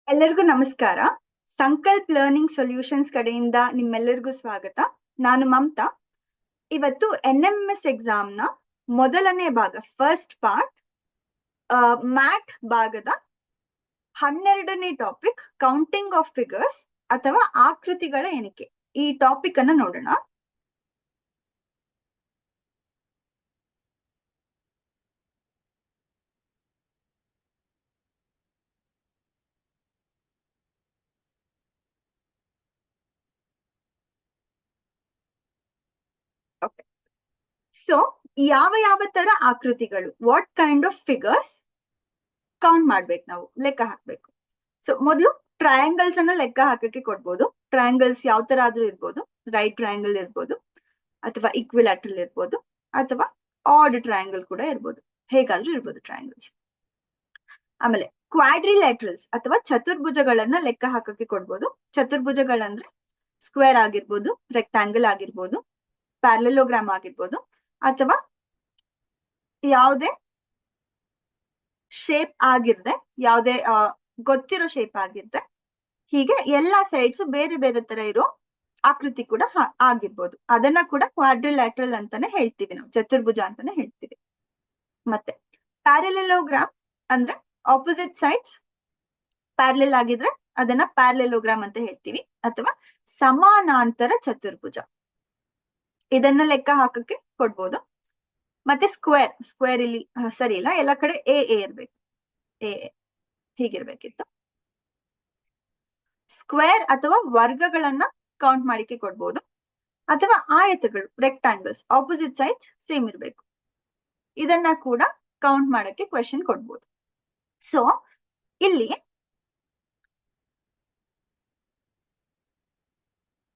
ಎಲ್ಲರಿಗೂ ನಮಸ್ಕಾರ. Sankalp learning solutions ಕಡೆಯಿಂದ ನಿಮ್ಮೆಲ್ಲರಿಗೂ ಸ್ವಾಗತ. ನಾನು ಮಮತಾ. ಇವತ್ತು NMS ಎಕ್ಸಾಮ್ ನ ಮೊದಲನೇ ಭಾಗ, ಫಸ್ಟ್ ಪಾರ್ಟ್, ಮ್ಯಾಟ್ ಭಾಗದ 12ನೇ ಟಾಪಿಕ್, ಕೌಂಟಿಂಗ್ ಆಫ್ ಫಿಗರ್ಸ್ ಅಥವಾ ಆಕೃತಿಗಳ ಎಣಿಕೆ. ಈ ಟಾಪಿಕ್ ಅನ್ನ ನೋಡೋಣ. ಸೊ ಯಾವ ತರ ಆಕೃತಿಗಳು, what kind of figures count ಮಾಡ್ಬೇಕು, ನಾವು ಲೆಕ್ಕ ಹಾಕ್ಬೇಕು. ಸೊ ಮೊದಲು ಟ್ರಯಾಂಗಲ್ಸ್ ಅನ್ನ ಲೆಕ್ಕ ಹಾಕಕ್ಕೆ ಕೊಡ್ಬೋದು. ಟ್ರಯಾಂಗಲ್ಸ್ ಯಾವ ತರ ಆದ್ರೂ ಇರ್ಬೋದು. ರೈಟ್ ಟ್ರಯಾಂಗಲ್ ಇರ್ಬೋದು, ಅಥವಾ ಈಕ್ವಿಲ್ಯಾಟ್ರಲ್ ಇರ್ಬೋದು, ಅಥವಾ ಆಡ್ ಟ್ರಯಾಂಗಲ್ ಕೂಡ ಇರ್ಬೋದು. ಹೇಗಾದ್ರೂ ಇರ್ಬೋದು ಟ್ರಯಾಂಗಲ್ಸ್. ಆಮೇಲೆ ಕ್ವಾಡ್ರಿಲ್ಯಾಟ್ರಲ್ಸ್ ಅಥವಾ ಚತುರ್ಭುಜಗಳನ್ನ ಲೆಕ್ಕ ಹಾಕಕ್ಕೆ ಕೊಡ್ಬೋದು. ಚತುರ್ಭುಜಗಳಂದ್ರೆ ಸ್ಕ್ವೇರ್ ಆಗಿರ್ಬೋದು, ರೆಕ್ಟಾಂಗಲ್ ಆಗಿರ್ಬೋದು, ಪ್ಯಾರಲೆಲೋಗ್ರಾಮ್ ಆಗಿರ್ಬೋದು, ಅಥವಾ ಯಾವುದೇ ಶೇಪ್ ಆಗಿರ್ದೆ, ಯಾವುದೇ ಗೊತ್ತಿರೋ ಶೇಪ್ ಆಗಿರ್ದೆ, ಹೀಗೆ ಎಲ್ಲಾ ಸೈಡ್ಸ್ ಬೇರೆ ಬೇರೆ ತರ ಇರೋ ಆಕೃತಿ ಕೂಡ ಆಗಿರ್ಬೋದು. ಅದನ್ನ ಕೂಡ ಕ್ವಾಡ್ರಿಲ್ಯಾಟ್ರಲ್ ಅಂತಾನೆ ಹೇಳ್ತೀವಿ, ನಾವು ಚತುರ್ಭುಜ ಅಂತಾನೆ ಹೇಳ್ತೀವಿ. ಮತ್ತೆ ಪ್ಯಾರಲೆಲೋಗ್ರಾಮ್ ಅಂದ್ರೆ ಆಪೋಸಿಟ್ ಸೈಡ್ಸ್ ಪ್ಯಾರಲೆಲ್ ಆಗಿದ್ರೆ ಅದನ್ನ ಪ್ಯಾರಲೆಲೋಗ್ರಾಮ್ ಅಂತ ಹೇಳ್ತೀವಿ, ಅಥವಾ ಸಮಾನಾಂತರ ಚತುರ್ಭುಜ, ಇದನ್ನ ಲೆಕ್ಕ ಹಾಕಕ್ಕೆ ಕೊಡ್ಬೋದು. ಮತ್ತೆ ಸ್ಕ್ವೇರ್ ಇಲ್ಲಿ ಸರಿ ಇಲ್ಲ, ಎಲ್ಲ ಕಡೆ ಎ ಇರ್ಬೇಕು, ಎ ಹೀಗಿರ್ಬೇಕಿತ್ತು. ಸ್ಕ್ವೇರ್ ಅಥವಾ ವರ್ಗಗಳನ್ನ ಕೌಂಟ್ ಮಾಡಿಕೆ ಕೊಡ್ಬೋದು, ಅಥವಾ ಆಯತಗಳು, ರೆಕ್ಟಾಂಗಲ್ಸ್, ಆಪೋಸಿಟ್ ಸೈಡ್ಸ್ ಸೇಮ್ ಇರ್ಬೇಕು, ಇದನ್ನ ಕೂಡ ಕೌಂಟ್ ಮಾಡಕ್ಕೆ ಕ್ವೆಶನ್ ಕೊಡ್ಬೋದು. ಸೊ ಇಲ್ಲಿ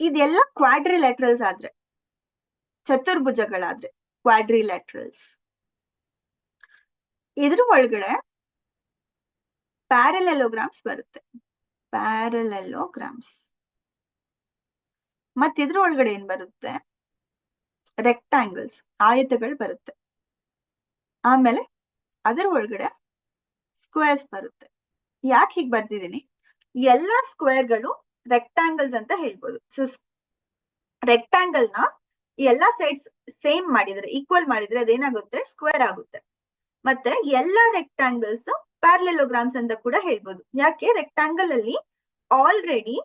ಇದೆಲ್ಲ ಕ್ವಾಡ್ರಿಲ್ಯಾಟ್ರಲ್ಸ್ ಆದ್ರೆ, ಚತುರ್ಭುಜಗಳಾದ್ರೆ ಕ್ವಾಡ್ರಿಲ್ಯಾಟ್ರಲ್ಸ್. ಇದ್ರ ಒಳಗಡೆ ಪ್ಯಾರಲೆಲೋಗ್ರಾಮ್ಸ್ ಬರುತ್ತೆ, ಪ್ಯಾರಲೆಲೋಗ್ರಾಮ್ಸ್. ಮತ್ತೆ ಇದ್ರ ಒಳಗಡೆ ಏನ್ ಬರುತ್ತೆ, ರೆಕ್ಟಾಂಗಲ್ಸ್, ಆಯತಗಳು ಬರುತ್ತೆ. ಆಮೇಲೆ ಅದರ ಒಳಗಡೆ ಸ್ಕ್ವೇರ್ಸ್ ಬರುತ್ತೆ. ಯಾಕೆ ಹೀಗ್ ಬರ್ದಿದ್ದೀನಿ, ಎಲ್ಲಾ ಸ್ಕ್ವೇರ್ಗಳು ರೆಕ್ಟಾಂಗಲ್ಸ್ ಅಂತ ಹೇಳ್ಬೋದು. ಸೊ ರೆಕ್ಟಾಂಗಲ್ ನ ಎಲ್ಲಾ ಸೈಡ್ಸ್ ಸೇಮ್ ಮಾಡಿದ್ರೆ, ಈಕ್ವಲ್ ಮಾಡಿದ್ರೆ ಅದೇನಾಗುತ್ತೆ, ಸ್ಕ್ವೇರ್ ಆಗುತ್ತೆ. ಮತ್ತೆ ಎಲ್ಲಾ ರೆಕ್ಟಾಂಗಲ್ಸ್ ಪ್ಯಾರಲೆಲೋಗ್ರಾಮ್ಸ್ ಅಂತ ಕೂಡ ಹೇಳ್ಬೋದು. ಯಾಕೆ, ರೆಕ್ಟಾಂಗಲ್ ಅಲ್ಲಿ ಆಲ್ರೆಡಿ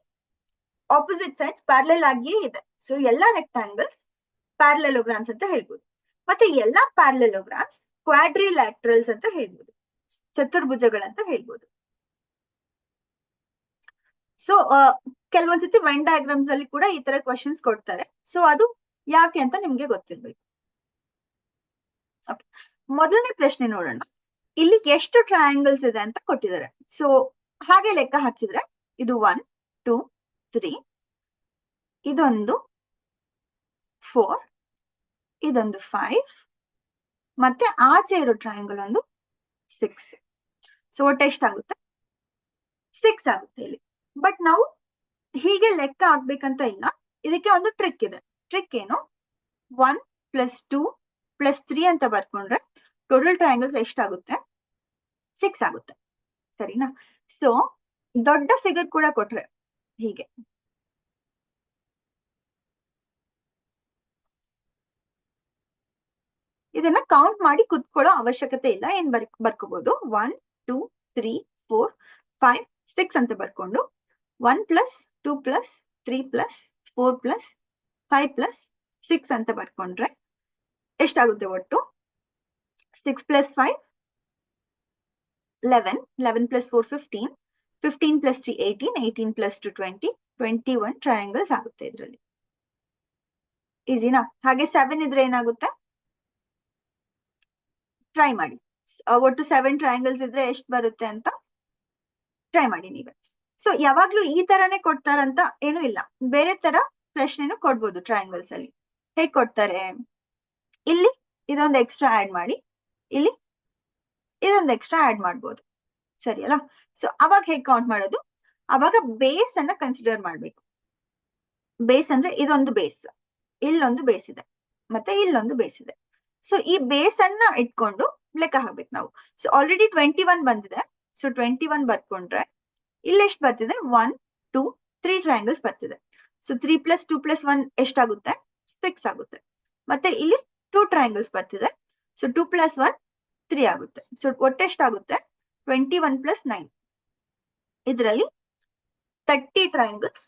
ಆಪೋಸಿಟ್ ಸೈಡ್ಸ್ ಪ್ಯಾರಲೆಲ್ ಆಗಿಯೇ ಇದೆ. ಸೊ ಎಲ್ಲಾ ರೆಕ್ಟಾಂಗಲ್ಸ್ ಪ್ಯಾರಲೆಲೋಗ್ರಾಮ್ಸ್ ಅಂತ ಹೇಳ್ಬೋದು. ಮತ್ತೆ ಎಲ್ಲಾ ಪ್ಯಾರಲೆಲೋಗ್ರಾಮ್ಸ್ ಕ್ವಾಡ್ರಿಲ್ಯಾಟ್ರಲ್ಸ್ ಅಂತ ಹೇಳ್ಬೋದು, ಚತುರ್ಭುಜಗಳಂತ ಹೇಳ್ಬೋದು. ಸೊ ಕೆಲವೊಂದ್ಸತಿ ವೆನ್ ಡಯಾಗ್ರಾಮ್ಸ್ ಅಲ್ಲಿ ಕೂಡ ಈ ತರ ಕ್ವಶನ್ಸ್ ಕೊಡ್ತಾರೆ. ಸೊ ಅದು ಯಾಕೆ ಅಂತ ನಿಮ್ಗೆ ಗೊತ್ತಿರ್ಬೇಕು. ಮೊದಲನೇ ಪ್ರಶ್ನೆ ನೋಡೋಣ. ಇಲ್ಲಿ ಎಷ್ಟು ಟ್ರಯಾಂಗಲ್ಸ್ ಇದೆ ಅಂತ ಕೊಟ್ಟಿದ್ದಾರೆ. ಸೊ ಹಾಗೆ ಲೆಕ್ಕ ಹಾಕಿದ್ರೆ ಇದು 1 2 3, ಇದೊಂದು 4, ಇದೊಂದು 5, ಮತ್ತೆ ಆಚೆ ಇರೋ ಟ್ರಯಾಂಗಲ್ ಒಂದು 6. ಸೊ ಒಟ್ಟು ಎಷ್ಟಾಗುತ್ತೆ, 6 ಆಗುತ್ತೆ ಇಲ್ಲಿ. ಬಟ್ ನಾವು ಹೀಗೆ ಲೆಕ್ಕ ಹಾಕ್ಬೇಕಂತ ಇಲ್ಲ, ಇದಕ್ಕೆ ಒಂದು ಟ್ರಿಕ್ ಇದೆ. ಟ್ರಿಕ್ ಏನು, 1 + 2 + 3 ಅಂತ ಬರ್ಕೊಂಡ್ರೆ ಟೋಟಲ್ ಟ್ರಯಾಂಗಲ್ಸ್ ಎಷ್ಟಾಗುತ್ತೆ, 6 ಆಗುತ್ತೆ. ಸರಿನಾ? ಸೊ ದೊಡ್ಡ ಫಿಗರ್ ಕೂಡ ಕೊಟ್ರೆ ಹೀಗೆ ಇದನ್ನ ಕೌಂಟ್ ಮಾಡಿ ಕುತ್ಕೊಳ್ಳೋ ಅವಶ್ಯಕತೆ ಇಲ್ಲ. ಏನ್ ಬರ್ಕೋಬಹುದು, 1 2 3 4 5 6 ಅಂತ ಬರ್ಕೊಂಡು 1 + 2 + 3 + 4 + 5 + 6 ಅಂತ ಬರ್ಕೊಂಡ್ರೆ ಎಷ್ಟಾಗುತ್ತೆ ಒಟ್ಟು, 6 + 5 11, 11 + 4 15, 15 + 3 18, 18 + 2 20, 21 ಟ್ರಯಾಂಗಲ್ಸ್ ಆಗುತ್ತೆ ಇದರಲ್ಲಿ. ಈಸಿನಾ? ಹಾಗೆ 7 ಇದ್ರೆ ಏನಾಗುತ್ತೆ, ಟ್ರೈ ಮಾಡಿ. ಒಟ್ಟು 7 ಟ್ರಯಾಂಗಲ್ಸ್ ಇದ್ರೆ ಎಷ್ಟು ಬರುತ್ತೆ ಅಂತ ಟ್ರೈ ಮಾಡಿ ನೀವೇ. ಸೊ ಯಾವಾಗ್ಲೂ ಈ ತರಾನೇ ಕೊಡ್ತಾರಂತ ಏನು ಇಲ್ಲ, ಬೇರೆ ತರ ಪ್ರಶ್ನೆನೂ ಕೊಡ್ಬೋದು ಟ್ರಯಾಂಗಲ್ಸ್ ಅಲ್ಲಿ. ಹೇಗ್ ಕೊಡ್ತಾರೆ, ಇಲ್ಲಿ ಇದೊಂದು ಎಕ್ಸ್ಟ್ರಾ ಆಡ್ ಮಾಡಿ, ಇಲ್ಲಿ ಇದೊಂದು ಎಕ್ಸ್ಟ್ರಾ ಆಡ್ ಮಾಡ್ಬೋದು. ಸರಿ ಅಲ್ಲ? ಸೊ ಅವಾಗ ಹೇಗ್ ಕೌಂಟ್ ಮಾಡೋದು, ಅವಾಗ ಬೇಸ್ ಅನ್ನ ಕನ್ಸಿಡರ್ ಮಾಡ್ಬೇಕು. ಬೇಸ್ ಅಂದ್ರೆ ಇದೊಂದು ಬೇಸ್, ಇಲ್ಲೊಂದು ಬೇಸ್ ಇದೆ, ಮತ್ತೆ ಇಲ್ಲೊಂದು ಬೇಸ್ ಇದೆ. ಸೊ ಈ ಬೇಸ್ ಅನ್ನ ಇಟ್ಕೊಂಡು ಲೆಕ್ಕ ಹಾಕ್ಬೇಕು ನಾವು. ಸೊ ಆಲ್ರೆಡಿ 21 ಬಂದಿದೆ. ಸೊ 21 ಬರ್ಕೊಂಡ್ರೆ ಇಲ್ಲಿ ಎಷ್ಟು ಬರ್ತಿದೆ 1 2 3 ಟ್ರಯಾಂಗಲ್ಸ್ ಬರ್ತಿದೆ. ಸೊ 3 + 2 + 1 ಎಷ್ಟಾಗುತ್ತೆ 6 ಆಗುತ್ತೆ. ಮತ್ತೆ ಇಲ್ಲಿ 2 ಟ್ರಯಾಂಗಲ್ಸ್ ಬರ್ತಿದೆ. ಸೊ 2 + 1 3 ಆಗುತ್ತೆ. ಸೊ ಒಟ್ಟು ಎಷ್ಟಾಗುತ್ತೆ 21 + 9. ಇದರಲ್ಲಿ 30 ಟ್ರಯಾಂಗಲ್ಸ್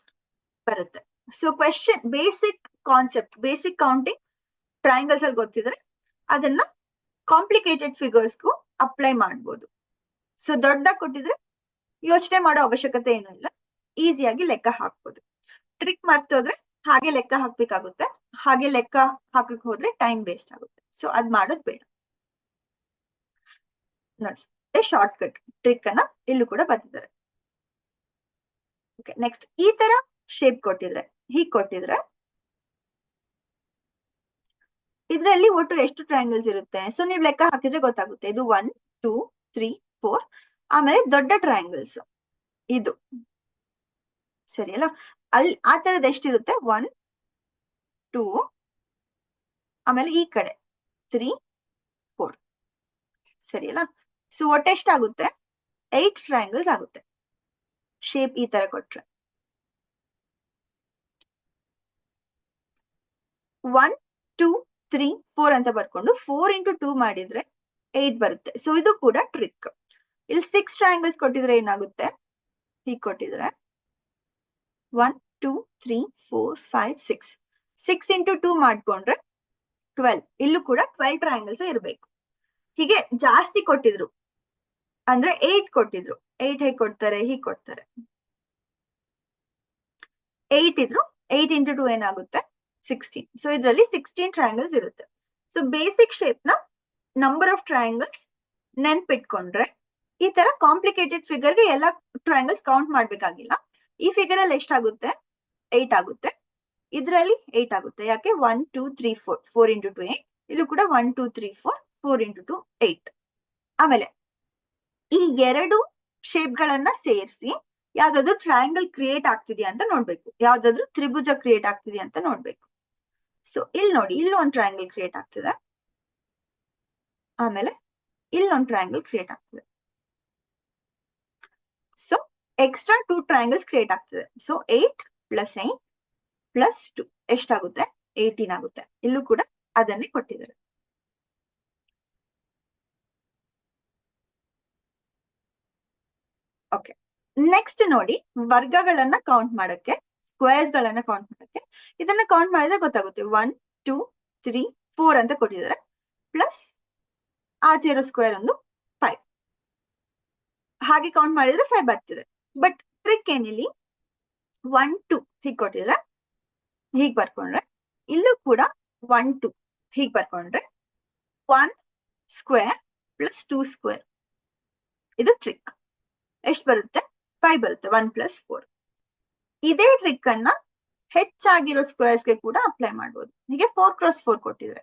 ಬರುತ್ತೆ. So question basic concept, basic counting triangles ಅಲ್ಲಿ ಗೊತ್ತಿದ್ರೆ ಅದನ್ನ ಕಾಂಪ್ಲಿಕೇಟೆಡ್ ಫಿಗರ್ಸ್ಗೂ ಅಪ್ಲೈ ಮಾಡ್ಬೋದು. ಸೊ ದೊಡ್ಡದಾಗಿ ಕೊಟ್ಟಿದ್ರೆ ಯೋಚನೆ ಮಾಡೋ ಅವಶ್ಯಕತೆ ಏನೂ ಇಲ್ಲ, ಈಸಿಯಾಗಿ ಲೆಕ್ಕ ಹಾಕ್ಬೋದು. ಟ್ರಿಕ್ ಮರ್ತೋದ್ರೆ ಹಾಗೆ ಲೆಕ್ಕ ಹಾಕ್ಬೇಕಾಗುತ್ತೆ. ಹಾಗೆ ಲೆಕ್ಕ ಹಾಕಕ್ ಹೋದ್ರೆ ಟೈಮ್ ವೇಸ್ಟ್ ಆಗುತ್ತೆ. ಸೊ ಅದ್ ಮಾಡೋದ್ ಬೇಡ. ನೋಡಿ, ಶಾರ್ಟ್ ಕಟ್ ಟ್ರಿಕ್ ಅನ್ನ ಇಲ್ಲೂ ಕೂಡ ಬರ್ತಿದ್ದಾರೆ. ನೆಕ್ಸ್ಟ್ ಈ ತರ ಶೇಪ್ ಕೊಟ್ಟಿದ್ರೆ, ಹೀಗ್ ಕೊಟ್ಟಿದ್ರೆ ಇದ್ರಲ್ಲಿ ಒಟ್ಟು ಎಷ್ಟು ಟ್ರಯಾಂಗಲ್ಸ್ ಇರುತ್ತೆ? ಸೊ ನೀವ್ ಲೆಕ್ಕ ಹಾಕಿದ್ರೆ ಗೊತ್ತಾಗುತ್ತೆ. ಇದು 1 2 3 4. ಆಮೇಲೆ ದೊಡ್ಡ ಟ್ರಯಾಂಗಲ್ಸ್ ಇದು, ಸರಿ ಅಲ್ಲ? ಅಲ್ಲಿ ಆ ತರದ್ ಎಷ್ಟಿರುತ್ತೆ 1 2, ಆಮೇಲೆ ಈ ಕಡೆ 3 4, ಸರಿ ಅಲ್ಲ? ಸೊ ಒಟ್ಟು ಎಷ್ಟಾಗುತ್ತೆ 8 ಟ್ರಯಾಂಗಲ್ಸ್ ಆಗುತ್ತೆ ಶೇಪ್ ಈ ತರ ಕೊಟ್ರೆ. 1 2 3 4 ಅಂತ ಬರ್ಕೊಂಡು 4 × 2 ಮಾಡಿದ್ರೆ 8 ಬರುತ್ತೆ. ಸೊ ಇದು ಕೂಡ ಟ್ರಿಕ್. ಇಲ್ಲಿ 6 ಟ್ರಯಾಂಗಲ್ಸ್ ಕೊಟ್ಟಿದ್ರೆ ಏನಾಗುತ್ತೆ, ಹೀಗ್ ಕೊಟ್ಟಿದ್ರೆ 1 2 3 4 5 6 6 × 2 ಮಾಡ್ಕೊಂಡ್ರೆ 12. ಇಲ್ಲೂ ಕೂಡ 12 ಟ್ರಯಾಂಗಲ್ಸ್ ಇರಬೇಕು. ಹೀಗೆ ಜಾಸ್ತಿ ಕೊಟ್ಟಿದ್ರು ಅಂದ್ರೆ 8 ಕೊಟ್ಟಿದ್ರು, 8 ಹೇಗೆ ಕೊಡ್ತಾರೆ, ಹೀಗೆ ಕೊಡ್ತಾರೆ. 8 ಇದ್ರು 8 × 2 ಏನಾಗುತ್ತೆ 16. ಸೊ ಇದರಲ್ಲಿ 16 ಟ್ರಯಾಂಗಲ್ಸ್ ಇರುತ್ತೆ. ಸೊ ಬೇಸಿಕ್ ಶೇಪ್ ನ ನಂಬರ್ ಆಫ್ ಟ್ರಯಾಂಗಲ್ಸ್ ನೆನ್ಪಿಟ್ಕೊಂಡ್ರೆ ಈ ತರ ಕಾಂಪ್ಲಿಕೇಟೆಡ್ ಫಿಗರ್ಗೆ ಎಲ್ಲ ಟ್ರಯಾಂಗಲ್ಸ್ ಕೌಂಟ್ ಮಾಡ್ಬೇಕಾಗಿಲ್ಲ. ಈ ಫಿಗರ್ ಅಲ್ಲಿ ಎಷ್ಟಾಗುತ್ತೆ 8 ಆಗುತ್ತೆ, ಇದ್ರಲ್ಲಿ 8 ಆಗುತ್ತೆ. ಯಾಕೆ 1 2 3 4 4 × 2 8. ಇಲ್ಲೂ ಕೂಡ 1 2 3 4 4 × 2 8. ಆಮೇಲೆ ಈ ಎರಡು ಶೇಪ್ ಗಳನ್ನ ಸೇರಿಸಿ ಯಾವ್ದಾದ್ರು ಟ್ರಯಾಂಗಲ್ ಕ್ರಿಯೇಟ್ ಆಗ್ತಿದ್ಯಾ ಅಂತ ನೋಡ್ಬೇಕು, ಯಾವ್ದಾದ್ರು ತ್ರಿಭುಜ ಕ್ರಿಯೇಟ್ ಆಗ್ತಿದ್ಯಾ ಅಂತ ನೋಡ್ಬೇಕು. ಸೊ ಇಲ್ಲಿ ನೋಡಿ, ಇಲ್ಲಿ ಒಂದು ಟ್ರಯಾಂಗಲ್ ಕ್ರಿಯೇಟ್ ಆಗ್ತಿದೆ, ಆಮೇಲೆ ಇಲ್ಲೊಂದು ಟ್ರಯಾಂಗಲ್ ಕ್ರಿಯೇಟ್ ಆಗ್ತಿದೆ. ಸೊ ಎಕ್ಸ್ಟ್ರಾ 2 ಟ್ರಯಾಂಗಲ್ಸ್ ಕ್ರಿಯೇಟ್ ಆಗ್ತಿದೆ. ಸೊ 8 + 8 + 2 ಎಷ್ಟಾಗುತ್ತೆ 18 ಆಗುತ್ತೆ. ಇಲ್ಲೂ ಕೂಡ ಅದನ್ನೇ ಕೊಟ್ಟಿದ್ದಾರೆ. ಓಕೆ, ನೆಕ್ಸ್ಟ್ ನೋಡಿ, ವರ್ಗಗಳನ್ನ ಕೌಂಟ್ ಮಾಡಕ್ಕೆ, ಸ್ಕ್ವೇರ್ಸ್ ಗಳನ್ನ ಕೌಂಟ್ ಮಾಡಕ್ಕೆ ಇದನ್ನ ಕೌಂಟ್ ಮಾಡಿದ್ರೆ ಗೊತ್ತಾಗುತ್ತೆ. 1 2 3 4 ಅಂತ ಕೊಟ್ಟಿದ್ದಾರೆ, ಪ್ಲಸ್ ಆಚೆ ಇರೋ ಸ್ಕ್ವೇರ್ ಒಂದು 5. ಹಾಗೆ ಕೌಂಟ್ ಮಾಡಿದ್ರೆ 5 ಬರ್ತಿದೆ. ಬಟ್ ಟ್ರಿಕ್ ಏನಿಲ್ಲಿ 1 2 ಹೀಗ್ ಕೊಟ್ಟಿದ್ರೆ ಹೀಗ್ ಬರ್ಕೊಂಡ್ರೆ, ಇಲ್ಲೂ ಕೂಡ 1 2 ಹೀಗ್ ಬರ್ಕೊಂಡ್ರೆ 1 ಸ್ಕ್ವೇರ್ + 2 ಸ್ಕ್ವೇರ್. ಇದು ಟ್ರಿಕ್. ಎಷ್ಟು ಬರುತ್ತೆ 5 ಬರುತ್ತೆ. 1 + 4. ಇದೇ ಟ್ರಿಕ್ ಅನ್ನ ಹೆಚ್ಚಾಗಿರೋ ಸ್ಕ್ವೇರ್ಸ್ಗೆ ಕೂಡ ಅಪ್ಲೈ ಮಾಡ್ಬೋದು. ಹೀಗೆ 4 × 4 ಕೊಟ್ಟಿದ್ರೆ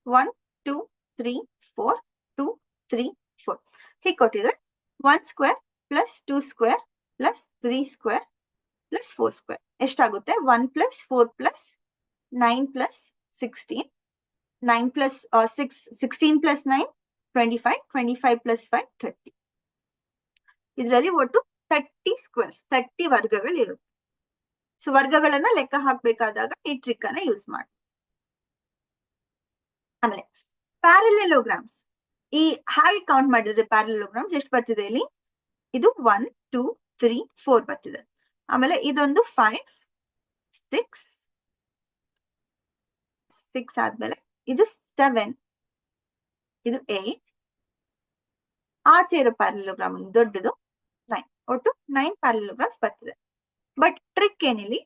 1 2 3 4 2 3 4 ಹೀಗೆ ಕೊಟ್ಟಿದ್ರೆ 1 ಸ್ಕ್ವೇರ್ + 2 ಸ್ಕ್ವೇರ್ + 3 ಸ್ಕ್ವೇರ್ + 4 ಸ್ಕ್ವೇರ್ ಎಷ್ಟಾಗುತ್ತೆ 1 + 4 + 9 + 16 9 + 6 16 + 9 25 25 + 5 30. ಇದರಲ್ಲಿ ಒಟ್ಟು 30 ಸ್ಕ್ವೇರ್ಸ್, 30 ವರ್ಗಗಳು ಇರುತ್ತೆ. ಸೊ ವರ್ಗಗಳನ್ನ ಲೆಕ್ಕ ಹಾಕ್ಬೇಕಾದಾಗ ಈ ಟ್ರಿಕ್ ಅನ್ನ ಯೂಸ್ ಮಾಡಿ. ಆಮೇಲೆ ಪ್ಯಾರಲೆಲೋಗ್ರಾಮ್ಸ್, ಈ ಹಾಗೆ ಕೌಂಟ್ ಮಾಡಿದ್ರೆ ಪ್ಯಾರಲೆಲೋಗ್ರಾಮ್ಸ್ ಎಷ್ಟು ಬರ್ತಿದೆ ಇಲ್ಲಿ, ಇದು 1 2 3 4 ಬರ್ತಿದೆ. ಆಮೇಲೆ ಇದೊಂದು 5 6 6 ಆದ್ಮೇಲೆ ಇದು 7 ಇದು 8, ಆಚೆ ಇರೋ ಪ್ಯಾರಲೆಲೋಗ್ರಾಮ್ ಒಂದು ದೊಡ್ಡದು 9. ಒಟ್ಟು 9 ಪ್ಯಾರಲೆಲೋಗ್ರಾಮ್ಸ್ ಬರ್ತಿದೆ. ಬಟ್ ಟ್ರಿಕ್ ಏನಿಲ್ಲಿ,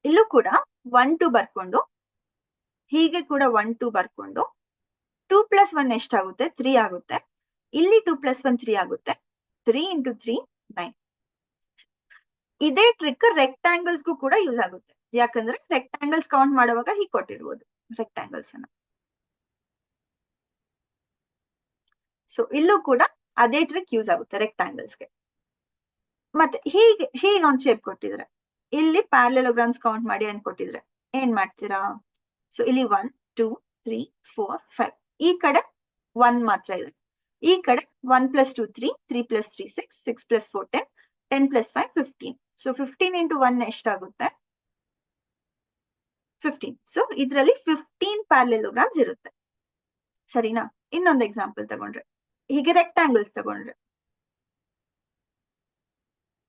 ಇಲ್ಲೂ ಕೂಡ 1 2 ಬರ್ಕೊಂಡು, ಹೀಗೆ ಕೂಡ 1 2 ಬರ್ಕೊಂಡು 2 + 1 ಎಷ್ಟಾಗುತ್ತೆ 3 ಆಗುತ್ತೆ. ಇಲ್ಲಿ 2 + 1 3 ಆಗುತ್ತೆ. 3 × 3 9. ಇದೇ ಟ್ರಿಕ್ ರೆಕ್ಟಾಂಗಲ್ಸ್ಗೂ ಕೂಡ ಯೂಸ್ ಆಗುತ್ತೆ. ಯಾಕಂದ್ರೆ ರೆಕ್ಟಾಂಗಲ್ಸ್ ಕೌಂಟ್ ಮಾಡುವಾಗ ಹೀಗೆ ಕೊಟ್ಟಿರ್ಬೋದು ರೆಕ್ಟಾಂಗಲ್ಸ್ ಅನ್ನ. ಸೊ ಇಲ್ಲೂ ಕೂಡ ಅದೇ ಟ್ರಿಕ್ ಯೂಸ್ ಆಗುತ್ತೆ ರೆಕ್ಟಾಂಗಲ್ಸ್ಗೆ. ಮತ್ತೆ ಹೀಗೆ ಒಂದು ಶೇಪ್ ಕೊಟ್ಟಿದ್ರೆ, ಇಲ್ಲಿ ಪ್ಯಾರಲೆಲೋಗ್ರಾಮ್ಸ್ ಕೌಂಟ್ ಮಾಡಿ ಅಂತ ಕೊಟ್ಟಿದ್ರೆ ಏನ್ ಮಾಡ್ತೀರಾ? ಸೊ ಇಲ್ಲಿ 1 2 3 4 5 ಈ ಕಡೆ 1 ಮಾತ್ರ ಇದೆ. ಈ ಕಡೆ 1 + 2 3, 3 + 3 6, 6 + 4 10, 10 + 5 15. ಸೊ 15 × 1 ಎಷ್ಟಾಗುತ್ತೆ? 15. ಸೊ ಇದರಲ್ಲಿ 15 ಪ್ಯಾರಲೆಲೋಗ್ರಾಮ್ಸ್ ಇರುತ್ತೆ. ಸರಿನಾ? ಇನ್ನೊಂದು ಎಕ್ಸಾಂಪಲ್ ತಗೊಂಡ್ರೆ, ಹೀಗೆ ರೆಕ್ಟಾಂಗಲ್ಸ್ ತಗೊಂಡ್ರೆ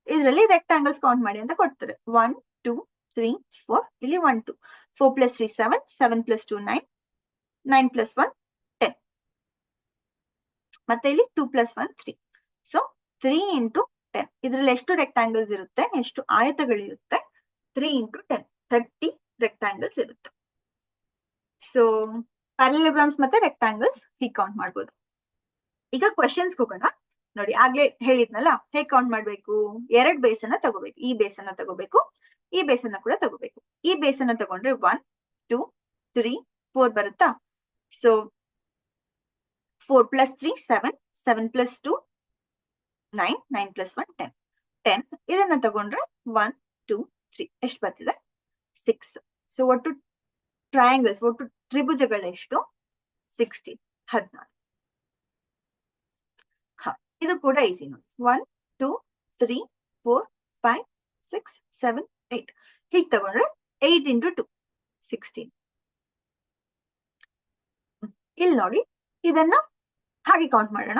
ಇದರಲ್ಲಿ ರೆಕ್ಟಾಂಗಲ್ಸ್ ಕೌಂಟ್ ಮಾಡಿ ಅಂತ ಕೊಡ್ತಾರೆ. 1 2 3 4, ಇಲ್ಲಿ 1 2, 4 + 3 7, 7 + 2 9, 9 + 1 10, ಮತ್ತೆ ಇಲ್ಲಿ 2 + 1 3. ಸೊ 3 × 10 ಇದರಲ್ಲಿ ಎಷ್ಟು ರೆಕ್ಟಾಂಗಲ್ಸ್ ಇರುತ್ತೆ, ಎಷ್ಟು ಆಯತಗಳಿರುತ್ತೆ? 3 × 10 30 ರೆಕ್ಟಾಂಗಲ್ಸ್ ಇರುತ್ತೆ. ಸೊ ಪ್ಯಾರಲೆಲೋಗ್ರಾಮ್ಸ್ ಮತ್ತೆ ರೆಕ್ಟಾಂಗಲ್ಸ್ ಹೀಗೆ ಕೌಂಟ್ ಮಾಡ್ಬೋದು. ಈಗ ಕ್ವೆಶನ್ಸ್ ಹೋಗೋಣ. ನೋಡಿ, ಆಗ್ಲೇ ಹೇಳಿದ್ನಲ್ಲ ಹೇಗ್ ಕೌಂಟ್ ಮಾಡ್ಬೇಕು. 2 ಬೇಸನ್ನ ತಗೋಬೇಕು. ಈ ಬೇಸನ್ನ ತಗೋಬೇಕು, ಈ ಬೇಸನ್ನ ಕೂಡ ತಗೋಬೇಕು. ಈ ಬೇಸನ್ನ ತಗೊಂಡ್ರೆ 1 2 3 4 ಬರುತ್ತಾ? ಸೊ 4 + 3 7, 7 + 2 9, 9 + 1 10, 10. ಇದನ್ನ ತಗೊಂಡ್ರೆ 1 2 3 ಎಷ್ಟು ಬರ್ತಿದೆ? 6. ಸೊ ಒಟ್ಟು ಟ್ರಯಾಂಗಲ್ಸ್, ಒಟ್ಟು ತ್ರಿಭುಜಗಳೆಷ್ಟು? 16, 14. ಇದು ಕೂಡ ಈಸಿ ನೋಡಿ. 1 2 3 4 5 6 7 8 ಹೀಗೆ ತಗೊಂಡ್ರೆ 8 × 2 16. ಇಲ್ಲಿ ನೋಡಿ, ಇದನ್ನ ಹಾಗೆ ಕೌಂಟ್ ಮಾಡೋಣ.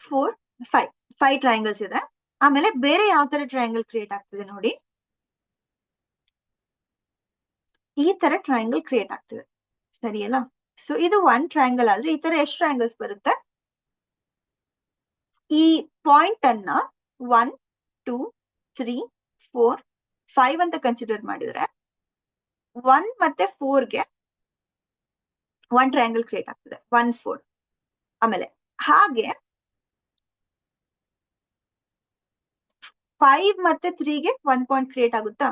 4 5 5 ಟ್ರಯಾಂಗಲ್ಸ್ ಇದೆ. ಆಮೇಲೆ ಬೇರೆ ಯಾವ ತರ ಟ್ರಯಾಂಗಲ್ ಕ್ರಿಯೇಟ್ ಆಗ್ತಿದೆ ನೋಡಿ, ಈ ತರ ಟ್ರಯಾಂಗಲ್ ಕ್ರಿಯೇಟ್ ಆಗ್ತಿದೆ. ಸರಿಯಲ್ಲ? ಸೊ ಇದು 1 ಟ್ರಯಾಂಗಲ್ ಆದ್ರೆ ಈ ತರ ಎಷ್ಟು ಟ್ರಯಾಂಗಲ್ಸ್ ಬರುತ್ತೆ? ಈ ಪಾಯಿಂಟ್ ಅನ್ನ 1 2 3 4 5 ಅಂತ ಕನ್ಸಿಡರ್ ಮಾಡಿದ್ರೆ 1 ಮತ್ತೆ 4ಗೆ 1 ಟ್ರಯಾಂಗಲ್ ಕ್ರಿಯೇಟ್ ಆಗ್ತದೆ, 1 4. ಆಮೇಲೆ ಹಾಗೆ 5 ಮತ್ತೆ 3ಗೆ 1 ಪಾಯಿಂಟ್ ಕ್ರಿಯೇಟ್ ಆಗುತ್ತಾ?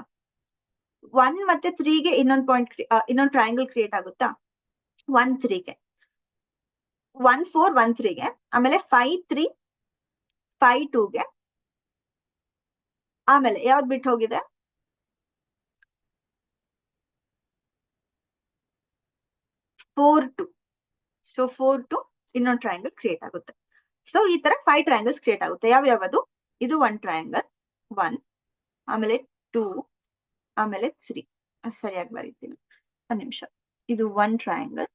1 ಮತ್ತೆ 3ಗೆ ಇನ್ನೊಂದು ಪಾಯಿಂಟ್, ಇನ್ನೊಂದು ಟ್ರಯಾಂಗಲ್ ಕ್ರಿಯೇಟ್ ಆಗುತ್ತಾ? 1 3ಗೆ 1 4 1 3ಗೆ, ಆಮೇಲೆ 5 3 5 2ಗೆ, ಆಮೇಲೆ ಯಾವ್ದು ಬಿಟ್ಟು ಹೋಗಿದೆ? 4 2. ಸೊ 4 2 ಇನ್ನೊಂದು ಟ್ರಯಾಂಗಲ್ ಕ್ರಿಯೇಟ್ ಆಗುತ್ತೆ. ಸೊ ಈ ತರ 5 ಟ್ರಯಾಂಗಲ್ಸ್ ಕ್ರಿಯೇಟ್ ಆಗುತ್ತೆ. ಯಾವ್ಯಾವುದು? ಇದು 1 ಟ್ರಯಾಂಗಲ್ 1, ಆಮೇಲೆ 2, ಆಮೇಲೆ 3. ಸರಿಯಾಗಿ ಬರೀತೀನಿ, ಒಂದು ನಿಮಿಷ. ಇದು 1 ಟ್ರಯಾಂಗಲ್,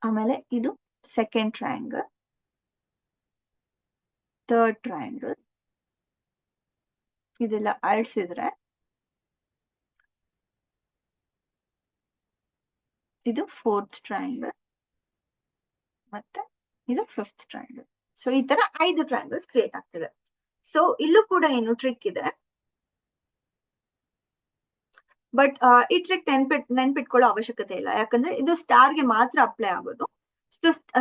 ಆಮೇಲೆ ಇದು ಸೆಕೆಂಡ್ ಟ್ರಯಾಂಗಲ್, ಥರ್ಡ್ ಟ್ರಯಾಂಗಲ್, ಇದೆಲ್ಲ ಅಳಿಸಿದ್ರೆ ಇದು 4th ಟ್ರಯಾಂಗಲ್, ಮತ್ತೆ ಇದು 5th ಟ್ರಯಾಂಗಲ್. ಸೊ ಈ ತರ 5 ಟ್ರಯಾಂಗಲ್ಸ್ ಕ್ರಿಯೇಟ್ ಆಗ್ತಿದೆ. ಸೊ ಇಲ್ಲೂ ಕೂಡ ಏನು ಟ್ರಿಕ್ ಇದೆ, ಬಟ್ ಈ ಟ್ರಿಕ್ ನೆನ್ಪಿಟ್ಕೊಳ್ಳೋ ಅವಶ್ಯಕತೆ ಇಲ್ಲ, ಯಾಕಂದ್ರೆ ಇದು ಸ್ಟಾರ್ ಗೆ ಮಾತ್ರ ಅಪ್ಲೈ ಆಗೋದು.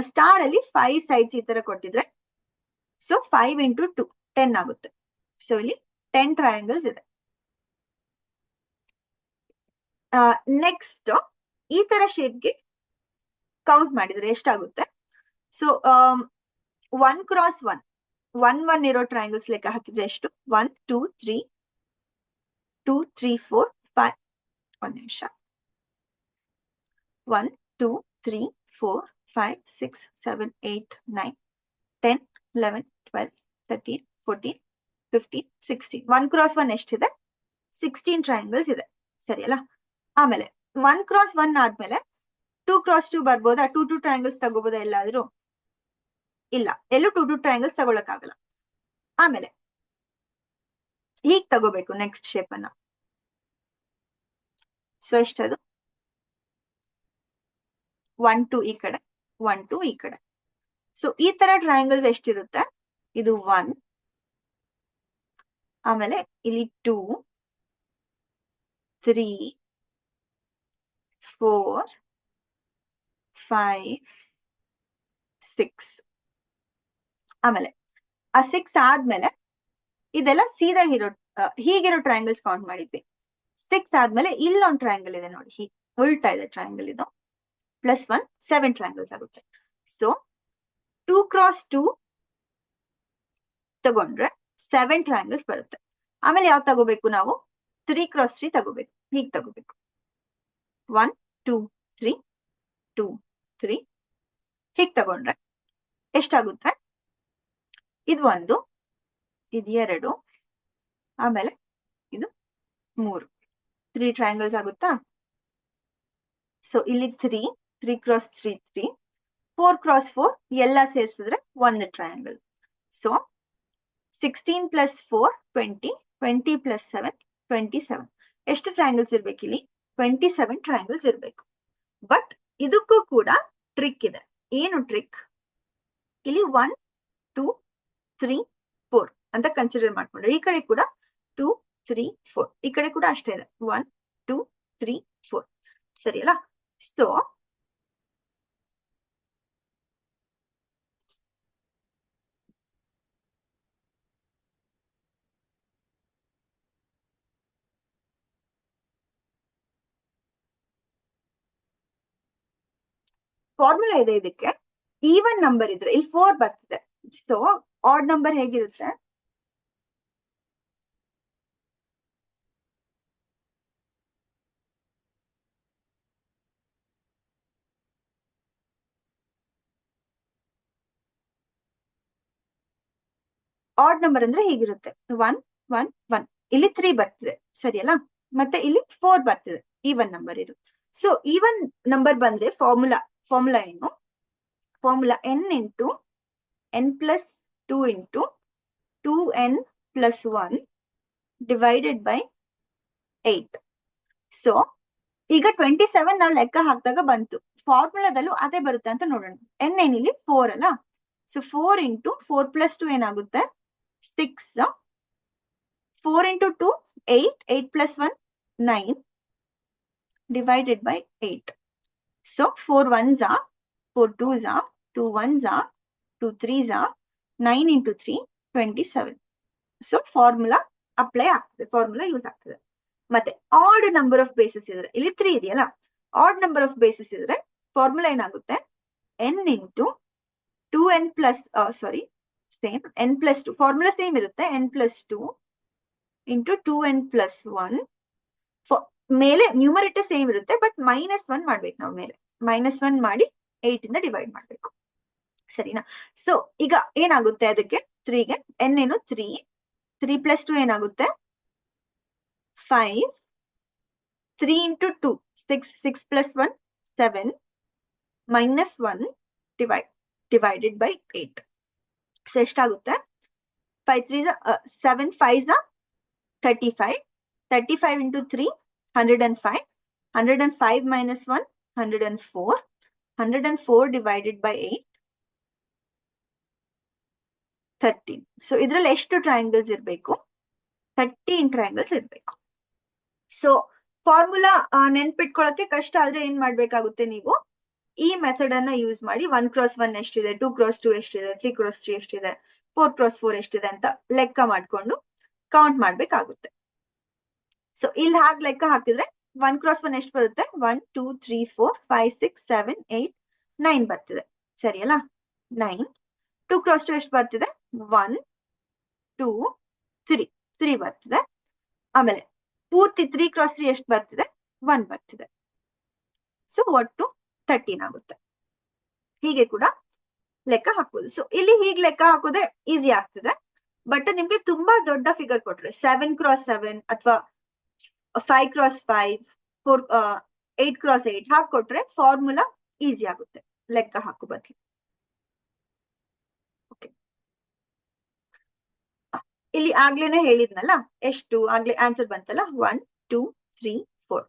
ಸ್ಟಾರ್ ಅಲ್ಲಿ 5 ಸೈಡ್ಸ್ ಈ ತರ ಕೊಟ್ಟಿದ್ರೆ, ಸೊ 5 × 2 10 ಆಗುತ್ತೆ. ಸೊ ಇಲ್ಲಿ 10 ಟ್ರಯಾಂಗಲ್ಸ್ ಇದೆ. ನೆಕ್ಸ್ಟ್ ಈ ತರ ಶೇಪ್ಗೆ ಕೌಂಟ್ ಮಾಡಿದ್ರೆ ಎಷ್ಟಾಗುತ್ತೆ? ಸೊ 1 × 1 1 1 ಇರೋ ಟ್ರಯಾಂಗಲ್ಸ್ ಲೆಕ್ಕ ಹಾಕಿದ್ರೆ ಎಷ್ಟು? 1 2 3 2 3 4 5. ಒಂದು ನಿಮಿಷ. 1 2 3 4 5 6 7 8 9 10 11 12 13 14 15 16. 1 × 1 ಎಷ್ಟಿದೆ? 16 ಟ್ರಯಾಂಗಲ್ಸ್ ಇದೆ. ಸರಿಯಲ್ಲ? ಆಮೇಲೆ 1 × 1 ಆದ್ಮೇಲೆ 2 × 2 ಬರ್ಬೋದಾ? 2 2 ಟ್ರಯಾಂಗಲ್ಸ್ ತಗೋಬೋದಾ ಎಲ್ಲಾದ್ರೂ? ಇಲ್ಲ, ಎಲ್ಲೂ 2 2 ಟ್ರಯಾಂಗಲ್ಸ್ ತಗೊಳಕ್ಕಾಗಲ್ಲ. ಆಮೇಲೆ ಹೀಗ್ ತಗೋಬೇಕು ನೆಕ್ಸ್ಟ್ ಶೇಪ್ ಅನ್ನ. ಸೊ ಎಷ್ಟದು? 1 2 ಈ ಕಡೆ, 1 2 ಈ ಕಡೆ. ಸೊ ಈ ತರ ಟ್ರಯಾಂಗಲ್ಸ್ ಎಷ್ಟಿರುತ್ತೆ? ಇದು 1, ಆಮೇಲೆ ಇಲ್ಲಿ 2 3 4 5 6. ಆಮೇಲೆ ಆ 6 ಆದ್ಮೇಲೆ ಇದೆಲ್ಲ ಸೀದಾ ಹೀಗಿರೋ ಟ್ರಯಾಂಗಲ್ಸ್ ಕೌಂಟ್ ಮಾಡಿದ್ವಿ. 6 ಆದ್ಮೇಲೆ ಇಲ್ಲೊಂದು ಟ್ರಯಾಂಗಲ್ ಇದೆ ನೋಡಿ, ಹೀಗೆ ಉಲ್ಟಾ ಇದೆ ಟ್ರಯಾಂಗಲ್. ಇದು +1 7 ಟ್ರಯಾಂಗಲ್ಸ್ ಆಗುತ್ತೆ. ಸೊ 2 × 2 ತಗೊಂಡ್ರೆ 7 ಟ್ರಯಾಂಗಲ್ಸ್ ಬರುತ್ತೆ. ಆಮೇಲೆ ಯಾವ್ದು ತಗೋಬೇಕು ನಾವು? 3 × 3 ತಗೋಬೇಕು. ಹೀಗ್ ತಗೋಬೇಕು. 1 2 3 2 3 ಹೀಗ್ ತಗೊಂಡ್ರೆ ಎಷ್ಟಾಗುತ್ತೆ? ಇದು 1, ಇದು 2, ಆಮೇಲೆ ಇದು 3. 3 ಟ್ರಯಾಂಗಲ್ಸ್ ಆಗುತ್ತಾ? ಸೊ ಇಲ್ಲಿ 3 3 ಕ್ರಾಸ್ 3 3, 4 ಕ್ರಾಸ್ 4 ಎಲ್ಲ ಸೇರಿಸಿದ್ರೆ ಒಂದು ಟ್ರಯಾಂಗಲ್. So 16 plus 4 20, 20 plus 7 27. ಎಷ್ಟು ಟ್ರಯಾಂಗಲ್ಸ್ ಇರ್ಬೇಕು ಇಲ್ಲಿ? 27 ಟ್ರಯಾಂಗಲ್ಸ್ ಇರ್ಬೇಕು. ಬಟ್ ಇದಕ್ಕೂ ಕೂಡ ಟ್ರಿಕ್ ಇದೆ. ಏನು ಟ್ರಿಕ್? ಇಲ್ಲಿ 1 2 3 4 ಅಂತ ಕನ್ಸಿಡರ್ ಮಾಡ್ಕೊಂಡ್ರೆ ಈ ಕಡೆ ಕೂಡ 2 3 4, ಈ ಕಡೆ ಕೂಡ ಅಷ್ಟೇ ಇದೆ 1 2 3 4. ಸರಿ ಅಲ್ಲ? ಸೊ ಫಾರ್ಮುಲಾ ಇದೆ ಇದಕ್ಕೆ. ಈವನ್ ನಂಬರ್ ಇದ್ರೆ ಇಲ್ಲಿ 4 ಬರ್ತಿದೆ. ಸೊ ಆಡ್ ನಂಬರ್ ಹೇಗಿರುತ್ತೆ? ಆಡ್ ನಂಬರ್ ಅಂದ್ರೆ ಹೀಗಿರುತ್ತೆ 1 1 1. ಇಲ್ಲಿ 3 ಬರ್ತಿದೆ, ಸರಿ ಅಲ್ಲ? ಮತ್ತೆ ಇಲ್ಲಿ 4 ಬರ್ತಿದೆ. ಈವನ್ ನಂಬರ್ ಇದು. ಸೊ ಈವನ್ ನಂಬರ್ ಬಂದ್ರೆ ಫಾರ್ಮುಲಾ ಏನು? Formula n into n plus 2 into 2n plus 1 divided by 8. So ಈಗ 27 ನಾವು ಲೆಕ್ಕ ಹಾಕಿದಾಗ ಬಂತು. ಫಾರ್ಮುಲಾದಲ್ಲೂ ಅದೇ ಬರುತ್ತೆ ಅಂತ ನೋಡೋಣ. n ಏನಿಲ್ಲಿ 4 ಅಲ್ಲ? ಸೊ 4 ಇಂಟು 4 ಪ್ಲಸ್ 2 ಏನಾಗುತ್ತೆ? 6. 4 into 2 8, 8 plus 1 9 divided by 8. So 4 1s are 4 2s are 2 1s are 2 3s are 9 into 3 27. So formula apply ಆಗ್ತದೆ, ಫಾರ್ಮುಲಾ ಯೂಸ್ ಆಗ್ತದೆ. ಮತ್ತೆ ಆಡ್ ನಂಬರ್ ಆಫ್ ಬೇಸಸ್ ಇದ್ರೆ, ಇಲ್ಲಿ 3 ಇದೆಯಲ್ಲ, ಆಡ್ ನಂಬರ್ ಆಫ್ ಬೇಸಸ್ ಇದ್ರೆ formula ಏನಾಗುತ್ತೆ? n into 2n plus same n plus 2. Formula same ಇರುತ್ತೆ, n plus 2 into 2n plus 1. ಮೇಲೆ ನ್ಯೂಮರೇಟರ್ ಸೇಮ್ ಇರುತ್ತೆ, ಬಟ್ -1 ಮಾಡ್ಬೇಕು ನಾವು. ಮೇಲೆ -1 ಮಾಡಿ 8 ಇಂದ ಡಿವೈಡ್ ಮಾಡ್ಬೇಕು, ಸರಿನಾ? ಸೊ ಈಗ ಏನಾಗುತ್ತೆ ಅದಕ್ಕೆ 3ಗೆ? n ಏನು 3, 3 ಪ್ಲಸ್ 2 ಏನಾಗುತ್ತೆ? 5, 3 into 2 6, 6 plus 1 7 -1 divided by 8. So ಎಷ್ಟಾಗುತ್ತೆ? 5 3 7 5 35, 35 into 3 105, 105 minus 1 104, 104 divided by 8 13. So ಇದ್ರಲ್ಲಿ ಎಷ್ಟು ಟ್ರಯಾಂಗಲ್ಸ್ ಇರಬೇಕು? 13 ಟ್ರಯಾಂಗಲ್ಸ್ ಇರಬೇಕು. ಸೊ ಫಾರ್ಮುಲಾ ನೆನ್ಪಿಟ್ಕೊಳ್ಳೋಕೆ ಕಷ್ಟ ಆದ್ರೆ ಏನ್ ಮಾಡ್ಬೇಕಾಗುತ್ತೆ ನೀವು? ಈ ಮೆಥಡ್ ಅನ್ನ ಯೂಸ್ ಮಾಡಿ 1 ಕ್ರಾಸ್ 1 ಎಷ್ಟಿದೆ, 2 ಕ್ರಾಸ್ 2 ಎಷ್ಟಿದೆ, 3 ಕ್ರಾಸ್ 3 ಎಷ್ಟಿದೆ, 4 ಕ್ರಾಸ್ 4 ಎಷ್ಟಿದೆ ಅಂತ ಲೆಕ್ಕ ಮಾಡ್ಕೊಂಡು ಕೌಂಟ್ ಮಾಡ್ಬೇಕಾಗುತ್ತೆ. ಸೊ ಇಲ್ಲಿ ಹಾಗೆ ಲೆಕ್ಕ ಹಾಕಿದ್ರೆ 1 ಕ್ರಾಸ್ 1 ಎಷ್ಟು ಬರುತ್ತೆ? 1 2 3 4 5 6 7 8 9 ಬರ್ತಿದೆ, ಸರಿ ಅಲ್ಲ? 9. 2 ಕ್ರಾಸ್ 2 ಎಷ್ಟು ಬರ್ತಿದೆ? 1 2 3 ಬರ್ತಿದೆ. ಆಮೇಲೆ ಪೂರ್ತಿ 3 ಕ್ರಾಸ್ 3 ಎಷ್ಟು ಬರ್ತಿದೆ? 1 ಬರ್ತಿದೆ. ಸೊ ಒಟ್ಟು 13 ಆಗುತ್ತೆ. ಹೀಗೆ ಕೂಡ ಲೆಕ್ಕ ಹಾಕ್ಬೋದು. ಸೊ ಇಲ್ಲಿ ಹೀಗೆ ಲೆಕ್ಕ ಹಾಕೋದೇ ಈಸಿ ಆಗ್ತದೆ. ಬಟ್ ನಿಮ್ಗೆ ತುಂಬಾ ದೊಡ್ಡ ಫಿಗರ್ ಕೊಟ್ರೆ 7 ಕ್ರಾಸ್ 7 ಅಥವಾ 5 ಕ್ರಾಸ್ 5 4 8 ಕ್ರಾಸ್ 8 ಹಾಕೊಟ್ರೆ ಫಾರ್ಮುಲಾ ಈಸಿ ಆಗುತ್ತೆ ಲೆಕ್ಕ ಹಾಕೋ ಬದಲು. ಓಕೆ, ಇಲ್ಲಿ ಆಗ್ಲೇನೆ ಹೇಳಿದ್ನಲ್ಲ, ಎಷ್ಟು ಆಗ್ಲೇ ಆನ್ಸರ್ ಬಂತಲ್ಲ, 1 2 3 4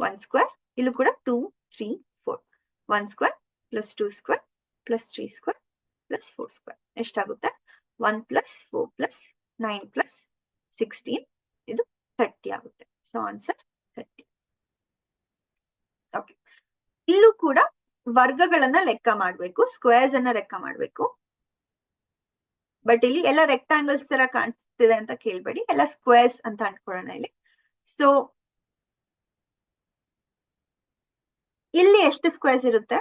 1 ಸ್ಕ್ವೇರ್. ಇಲ್ಲೂ ಕೂಡ 2 3 4 1 square plus 2 square plus 3 square plus 4 square ಎಷ್ಟಾಗುತ್ತೆ? 1 ಪ್ಲಸ್ 4 ಪ್ಲಸ್ 9 ಪ್ಲಸ್ 16 ಇದು 30 ಆಗುತ್ತೆ. So answer 30. ಓಕೆ, ಇಲ್ಲೂ ಕೂಡ ವರ್ಗಗಳನ್ನ ಲೆಕ್ಕ ಮಾಡ್ಬೇಕು, ಸ್ಕ್ವೇರ್ಸ್ ಅನ್ನ ಲೆಕ್ಕ ಮಾಡ್ಬೇಕು. ಬಟ್ ಇಲ್ಲಿ ಎಲ್ಲ ರೆಕ್ಟಾಂಗಲ್ಸ್ ತರ ಕಾಣಿಸ್ತಿದೆ ಅಂತ ಕೇಳ್ಬೇಡಿ, ಎಲ್ಲ ಸ್ಕ್ವೇರ್ಸ್ ಅಂತ ಅನ್ಕೊಳ್ಳೋಣ ಇಲ್ಲಿ. ಸೊ ಇಲ್ಲಿ ಎಷ್ಟು ಸ್ಕ್ವೇರ್ಸ್ ಇರುತ್ತೆ?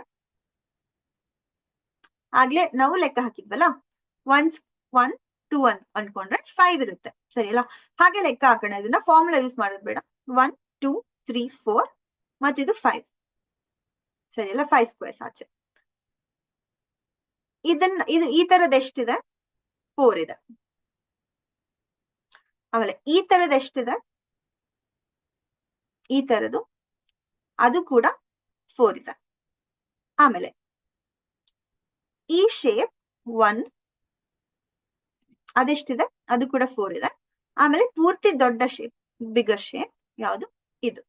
ಆಗ್ಲೇ ನಾವು ಲೆಕ್ಕ ಹಾಕಿದ್ವಲ್ಲ, 1 2 ಅಂತ ಅನ್ಕೊಂಡ್ರೆ 5 ಇರುತ್ತೆ, ಸರಿ ಅಲ್ಲ? ಹಾಗೆ ಲೆಕ್ಕ ಹಾಕೋಣ. ಇದನ್ನ ಫಾರ್ಮುಲಾ ಯೂಸ್ ಮಾಡೋದು ಬೇಡ. 1 2 3 4 ಮತ್ತಿದು 5 ಸರಿ ಅಲ್ಲ 5 ಸ್ಕ್ವೇರ್ಸ್ ಆಚೆ. ಇದು ಈ ತರದ್ ಎಷ್ಟಿದೆ 4 ಇದೆ. ಆಮೇಲೆ ಈ ತರದ್ ಎಷ್ಟಿದೆ ಈ ತರದು ಅದು ಕೂಡ 4 ಇದೆ. ಆಮೇಲೆ ಈ ಶೇಪ್ 1 ಅದೆಷ್ಟಿದೆ ಅದು ಕೂಡ 4 ಇದೆ. ಆಮೇಲೆ ಪೂರ್ತಿ ದೊಡ್ಡ ಶೇಪ್ ಬಿಗರ್ ಶೇಪ್ ಯಾವುದು ಇದು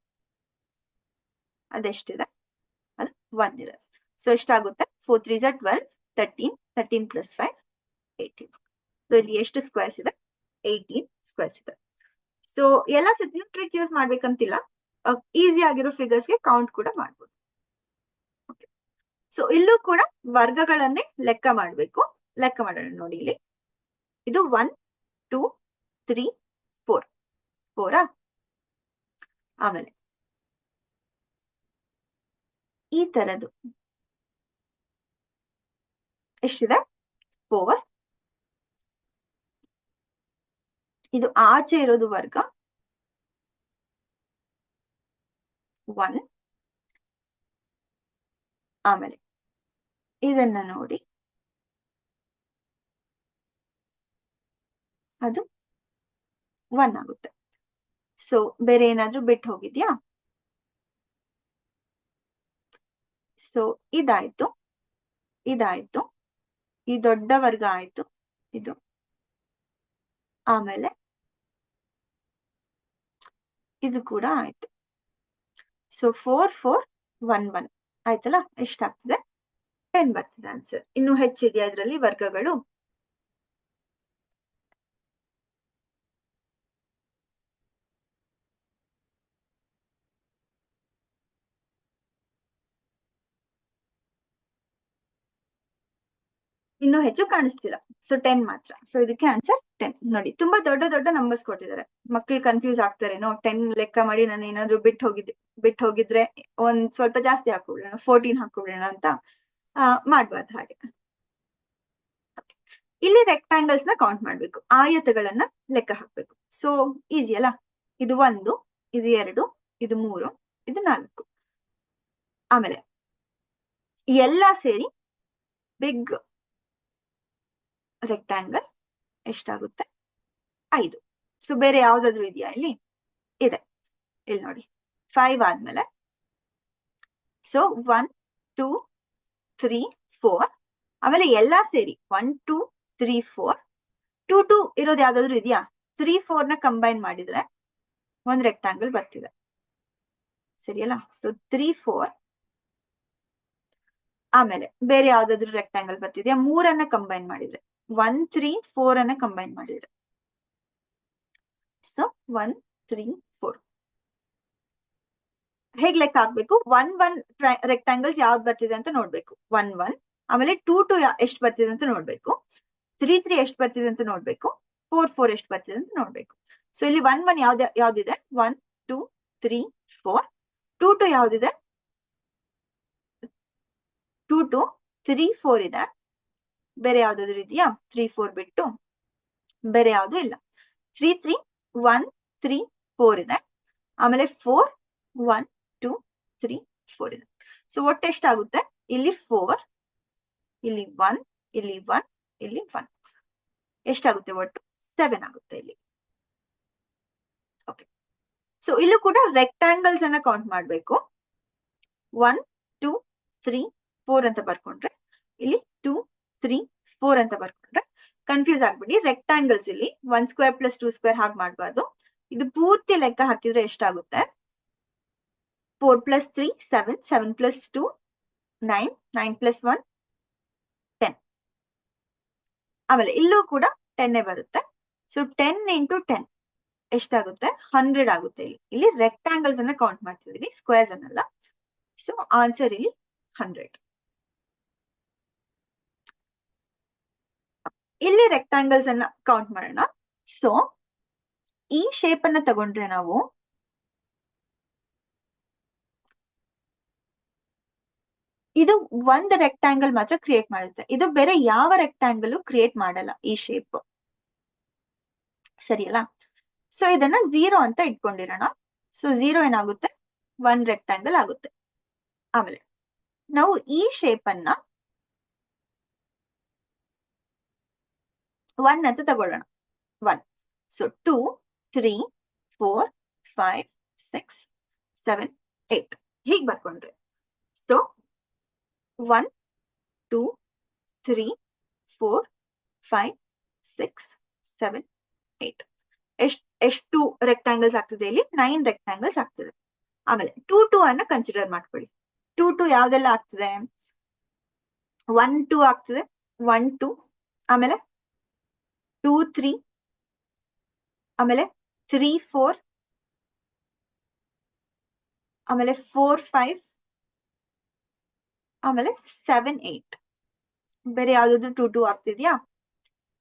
ಅದೆಷ್ಟಿದೆ ಅದು 1 ಇದೆ. ಸೊ ಎಷ್ಟಾಗುತ್ತೆ 4 3 12 13 13 ಪ್ಲಸ್ 5 18. ಸೊ ಇಲ್ಲಿ ಎಷ್ಟು ಸ್ಕ್ವೇರ್ಸ್ ಇದೆ 18 ಸ್ಕ್ವೇರ್ಸ್ ಇದೆ. ಸೊ ಎಲ್ಲ ಸತಿ ಟ್ರಿಕ್ ಯೂಸ್ ಮಾಡ್ಬೇಕಂತಿಲ್ಲ, ಈಸಿ ಆಗಿರೋ ಫಿಗರ್ಸ್ಗೆ ಕೌಂಟ್ ಕೂಡ ಮಾಡ್ಬೋದು. ಸೊ ಇಲ್ಲೂ ಕೂಡ ವರ್ಗಗಳನ್ನೇ ಲೆಕ್ಕ ಮಾಡ್ಬೇಕು. ಲೆಕ್ಕ ಮಾಡೋಣ ನೋಡಿ. ಇಲ್ಲಿ ಇದು 1 2 3 4 4 ಆಮೇಲೆ ಈ ತರದ್ದು ಎಷ್ಟಿದೆ 4. ಇದು ಆಚೆ ಇರೋದು ವರ್ಗ 1. ಆಮೇಲೆ ಇದನ್ನ ನೋಡಿ ಅದು 1 ಆಗುತ್ತೆ. ಸೊ ಬೇರೆ ಏನಾದ್ರೂ ಬಿಟ್ಟು ಹೋಗಿದ್ಯಾ? ಸೊ ಇದಾಯ್ತು, ಇದಾಯ್ತು, ಈ ದೊಡ್ಡ ವರ್ಗ ಆಯ್ತು ಇದು. ಆಮೇಲೆ ಇದು ಕೂಡ ಆಯ್ತು. ಸೊ 4 4 1 1 ಆಯ್ತಲ್ಲ. ಎಷ್ಟಾಗ್ತದೆ 10 ಬರ್ತದೆ ಆನ್ಸರ್. ಇನ್ನು ಹೆಚ್ಚಿದೆಯಾ ಇದರಲ್ಲಿ ವರ್ಗಗಳು? ಇನ್ನು ಹೆಚ್ಚು ಕಾಣಿಸ್ತಿಲ್ಲ. ಸೊ 10 ಮಾತ್ರ. ಸೊ ಇದಕ್ಕೆ ಆನ್ಸರ್ 10. ನೋಡಿ ತುಂಬಾ ದೊಡ್ಡ ದೊಡ್ಡ ನಂಬರ್ಸ್ ಕೊಟ್ಟಿದ್ದಾರೆ. ಮಕ್ಳು ಕನ್ಫ್ಯೂಸ್ ಆಗ್ತಾರೇನೋ, 10 ಲೆಕ್ಕ ಮಾಡಿ ನಾನು ಏನಾದ್ರು ಬಿಟ್ಟು ಹೋಗಿದ್ರೆ ಒಂದ್ ಸ್ವಲ್ಪ ಜಾಸ್ತಿ ಹಾಕೊಬಿಡೋಣ 14 ಹಾಕೊಬಿಡೋಣ ಅಂತ ಮಾಡ್ಬಾರ್ದು ಹಾಗೆ. ಇಲ್ಲಿ ರೆಕ್ಟಾಂಗಲ್ಸ್ ನ ಕೌಂಟ್ ಮಾಡ್ಬೇಕು, ಆಯತಗಳನ್ನ ಲೆಕ್ಕ ಹಾಕ್ಬೇಕು. ಸೊ ಈಸಿ ಅಲ್ಲ. ಇದು 1, ಇದು 2, ಇದು 3, ಇದು 4. ಆಮೇಲೆ ಎಲ್ಲ ಸೇರಿ ಬಿಗ್ ರೆಕ್ಟಾಂಗಲ್ ಎಷ್ಟಾಗುತ್ತೆ 5. ಸೊ ಬೇರೆ ಯಾವ್ದಾದ್ರು ಇದೆಯಾ ಇಲ್ಲಿ? ಇದೆ. ಇಲ್ಲಿ ನೋಡಿ 5 ಆದ್ಮೇಲೆ ಸೊ 1 2 3 4 ಆಮೇಲೆ ಎಲ್ಲಾ ಸೇರಿ 1 2 3 4 2 2 ಇರೋದು ಯಾವ್ದಾದ್ರು ಇದೆಯಾ? 3 4 ನ ಕಂಬೈನ್ ಮಾಡಿದ್ರೆ ಒಂದ್ ರೆಕ್ಟಾಂಗಲ್ ಬರ್ತಿದೆ. ಸರಿಯಲ್ಲ. ಸೊ 3 4 ಆಮೇಲೆ ಬೇರೆ ಯಾವ್ದಾದ್ರು ರೆಕ್ಟಾಂಗಲ್ ಬರ್ತಿದ್ಯಾ? 3 ಕಂಬೈನ್ ಮಾಡಿದ್ರೆ 1 3 4 ಕಂಬೈನ್ ಮಾಡಿದ್ರೆ ಸೊ 1 3 4 ಹೇಗ್ ಲೆಕ್ಕ ಹಾಕ್ಬೇಕು? 1 1 ರೆಕ್ಟಾಂಗಲ್ಸ್ ಯಾವ್ದು ಬರ್ತಿದೆ ಅಂತ ನೋಡ್ಬೇಕು. 1 1 ಆಮೇಲೆ 2 2 ಎಷ್ಟು ಬರ್ತಿದೆ ಅಂತ ನೋಡ್ಬೇಕು. 3 3 ಎಷ್ಟು ಬರ್ತಿದೆ ಅಂತ ನೋಡ್ಬೇಕು. 4 4 ಎಷ್ಟು ಬರ್ತಿದೆ ಅಂತ ನೋಡ್ಬೇಕು. ಸೊ ಇಲ್ಲಿ 1 1 ಯಾವ್ದಿದೆ? 1 2 3 4. 2 2 ಯಾವ್ದಿದೆ? 2 2 3 4 ಇದೆ. ಬೇರೆ ಯಾವ್ದಾದ್ರು ಇದೆಯಾ? 3 4 ಬಿಟ್ಟು ಬೇರೆ ಯಾವ್ದು ಇಲ್ಲ. 3 3 1 3 4 ಇದೆ. ಆಮೇಲೆ 4 1 2 3 4 ಇದೆ. ಸೊ ಒಟ್ಟು ಎಷ್ಟಾಗುತ್ತೆ? ಇಲ್ಲಿ 4, ಇಲ್ಲಿ 1, ಇಲ್ಲಿ 1, ಇಲ್ಲಿ 1. ಎಷ್ಟಾಗುತ್ತೆ ಒಟ್ಟು? 7 ಆಗುತ್ತೆ ಇಲ್ಲಿ. ಓಕೆ. ಸೊ ಇಲ್ಲೂ ಕೂಡ ರೆಕ್ಟಾಂಗಲ್ಸ್ ಅನ್ನ ಕೌಂಟ್ ಮಾಡ್ಬೇಕು. 1 2 3 4 ಅಂತ ಬರ್ಕೊಂಡ್ರೆ ಇಲ್ಲಿ 2 3 4 ಅಂತ ಬರ್ಕೊಂಡ್ರೆ ಕನ್ಫ್ಯೂಸ್ ಆಗ್ಬಿಡಿ. ರೆಕ್ಟಾಂಗಲ್ಸ್ ಇಲ್ಲಿ 1 ಸ್ಕ್ವೇರ್ ಪ್ಲಸ್ 2 ಸ್ಕ್ವೇರ್ ಹಾಗೆ ಮಾಡ್ಬಾರ್ದು. ಇದು ಪೂರ್ತಿ ಲೆಕ್ಕ ಹಾಕಿದ್ರೆ ಎಷ್ಟಾಗುತ್ತೆ? 4 ಪ್ಲಸ್ 3 7 7 ಪ್ಲಸ್ 2 9 9 ಪ್ಲಸ್ 1 10. ಆಮೇಲೆ ಇಲ್ಲೂ ಕೂಡ 10 ಬರುತ್ತೆ. ಸೊ 10 ಇಂಟು 10 ಎಷ್ಟಾಗುತ್ತೆ? 100 ಆಗುತ್ತೆ. ಇಲ್ಲಿ ರೆಕ್ಟಾಂಗಲ್ಸ್ ಅನ್ನ ಕೌಂಟ್ ಮಾಡ್ತಿದೀವಿ, ಸ್ಕ್ವೇರ್ಸ್ ಅನ್ನಲ್ಲ. ಸೊ ಆನ್ಸರ್ ಇಲ್ಲಿ 100. ಇಲ್ಲಿ ರೆಕ್ಟಾಂಗಲ್ಸ್ ಅನ್ನ ಕೌಂಟ್ ಮಾಡೋಣ. ಸೊ ಈ ಶೇಪ್ ಅನ್ನ ತಗೊಂಡ್ರೆ ನಾವು ಇದು ಒಂದು ರೆಕ್ಟಾಂಗಲ್ ಮಾತ್ರ ಕ್ರಿಯೇಟ್ ಮಾಡುತ್ತೆ. ಇದು ಬೇರೆ ಯಾವ ರೆಕ್ಟಾಂಗಲ್ ಕ್ರಿಯೇಟ್ ಮಾಡಲ್ಲ ಈ ಶೇಪ್. ಸರಿಯಲ್ಲ. ಸೊ ಇದನ್ನ 0 ಅಂತ ಇಟ್ಕೊಂಡಿರೋಣ. ಸೊ 0 ಏನಾಗುತ್ತೆ? 1 ರೆಕ್ಟಾಂಗಲ್ ಆಗುತ್ತೆ. ಆಮೇಲೆ ನಾವು ಈ ಶೇಪ್ ಅನ್ನ 1 ಅಂತ ತಗೊಳ್ಳೋಣ. 1. ಸೊ 2, 3, 4, 5, 6, 7, 8 ಹೀಗೆ ಬರ್ಕೊಂಡ್ರೆ. ಸೊ 1, 2, 3, 4, 5, 6, 7, 8 ಎಷ್ಟು ರೆಕ್ಟಾಂಗಲ್ಸ್ ಆಗ್ತದೆ ಇಲ್ಲಿ? 9 ರೆಕ್ಟಾಂಗಲ್ಸ್ ಆಗ್ತದೆ. ಆಮೇಲೆ 2, 2 ಅನ್ನ ಕನ್ಸಿಡರ್ ಮಾಡ್ಕೊಳ್ಳಿ. 2, 2 ಯಾವ್ದೆಲ್ಲ ಆಗ್ತದೆ? 1, 2 ಆಗ್ತದೆ. 1, 2 ಆಮೇಲೆ 2, 3 ಆಮೇಲೆ 3, 4 ಆಮೇಲೆ 4, 5 ಆಮೇಲೆ 7, 8. ಬೇರೆ ಯಾವ್ದಾದ್ರು 2, 2 ಆಗ್ತಿದ್ಯಾ?